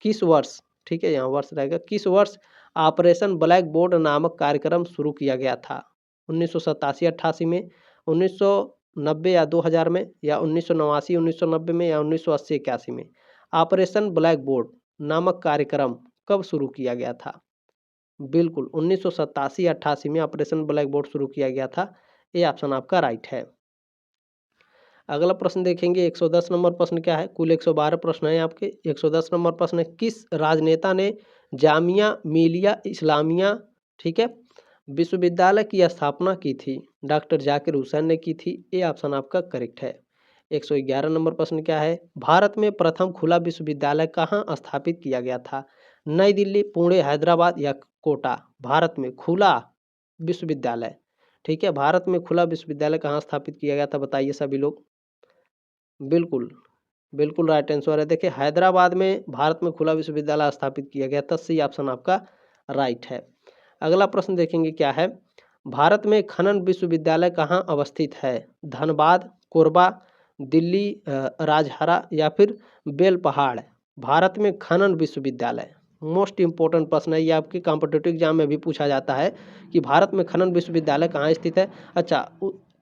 किस वर्ष, ठीक है, यहाँ वर्ष रहेगा, किस वर्ष ऑपरेशन ब्लैक बोर्ड नामक कार्यक्रम शुरू किया गया था? 1987-88 में, 1990 या 2000 में, या 1989-1990 में, या 1980-81 में? ऑपरेशन ब्लैक बोर्ड नामक कार्यक्रम कब शुरू किया गया था? बिल्कुल 1987-88 में ऑपरेशन ब्लैक बोर्ड शुरू किया गया था। ये ऑप्शन आपका राइट है। अगला प्रश्न देखेंगे 110 नंबर प्रश्न क्या है, कुल 112 प्रश्न है आपके। 110 नंबर प्रश्न है, किस राजनेता ने जामिया मिलिया इस्लामिया, ठीक है, विश्वविद्यालय की स्थापना की थी? डॉक्टर जाकिर हुसैन ने की थी। ये ऑप्शन आपका करेक्ट है। 111 नंबर प्रश्न क्या है, भारत में प्रथम खुला विश्वविद्यालय कहाँ स्थापित किया गया था? नई दिल्ली, पुणे, हैदराबाद या कोटा? भारत में खुला विश्वविद्यालय, ठीक है, भारत में खुला विश्वविद्यालय कहाँ स्थापित किया गया था, बताइए सभी लोग। बिल्कुल बिल्कुल राइट आंसर है। देखिए हैदराबाद में भारत में खुला विश्वविद्यालय स्थापित किया गया था। सी ऑप्शन आपका राइट है। अगला प्रश्न देखेंगे क्या है, भारत में खनन विश्वविद्यालय कहाँ अवस्थित है? धनबाद, कोरबा, दिल्ली, राजहरा या फिर बेलपहाड़? भारत में खनन विश्वविद्यालय, मोस्ट इंपॉर्टेंट प्रश्न है ये, आपके कॉम्पिटिटिव एग्जाम में भी पूछा जाता है कि भारत में खनन विश्वविद्यालय कहाँ स्थित है। अच्छा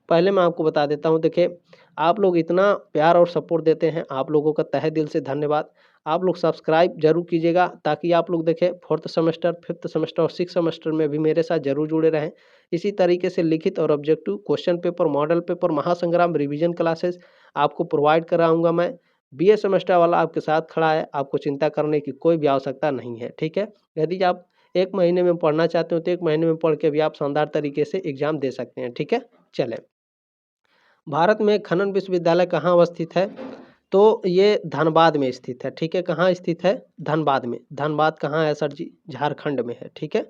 पहले मैं आपको बता देता हूँ, देखिए आप लोग इतना प्यार और सपोर्ट देते हैं, आप लोगों का तहे दिल से धन्यवाद। आप लोग सब्सक्राइब जरूर कीजिएगा ताकि आप लोग देखें 4th सेमेस्टर, 5th सेमेस्टर और 6th सेमेस्टर में भी मेरे साथ जरूर जुड़े रहें। इसी तरीके से लिखित और objective question paper, model paper, महासंग्राम रिवीजन क्लासेस आपको प्रोवाइड कराऊंगा मैं। BA सेमेस्टर वाला आपके साथ खड़ा है, आपको चिंता करने की कोई भी आवश्यकता नहीं है, ठीक है। यदि आप 1 महीने में पढ़ना चाहते हो तो 1 महीने में पढ़ के भी आप शानदार तरीके से एग्जाम दे सकते हैं, ठीक है। चले, भारत में खनन विश्वविद्यालय कहाँ अवस्थित है? तो ये धनबाद में स्थित है, ठीक है। कहाँ स्थित है? धनबाद में। धनबाद कहाँ है सर जी? झारखंड में है, ठीक है।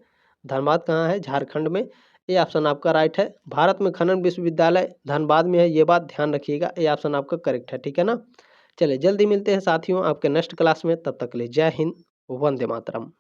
धनबाद कहाँ है? झारखंड में। ये ऑप्शन आपका राइट है। भारत में खनन विश्वविद्यालय धनबाद में है, ये बात ध्यान रखिएगा। ये ऑप्शन आपका करेक्ट है, ठीक है ना। चलिए जल्दी मिलते हैं साथियों आपके नेक्स्ट क्लास में, तब तक के लिए जय हिंद, वंदे मातरम।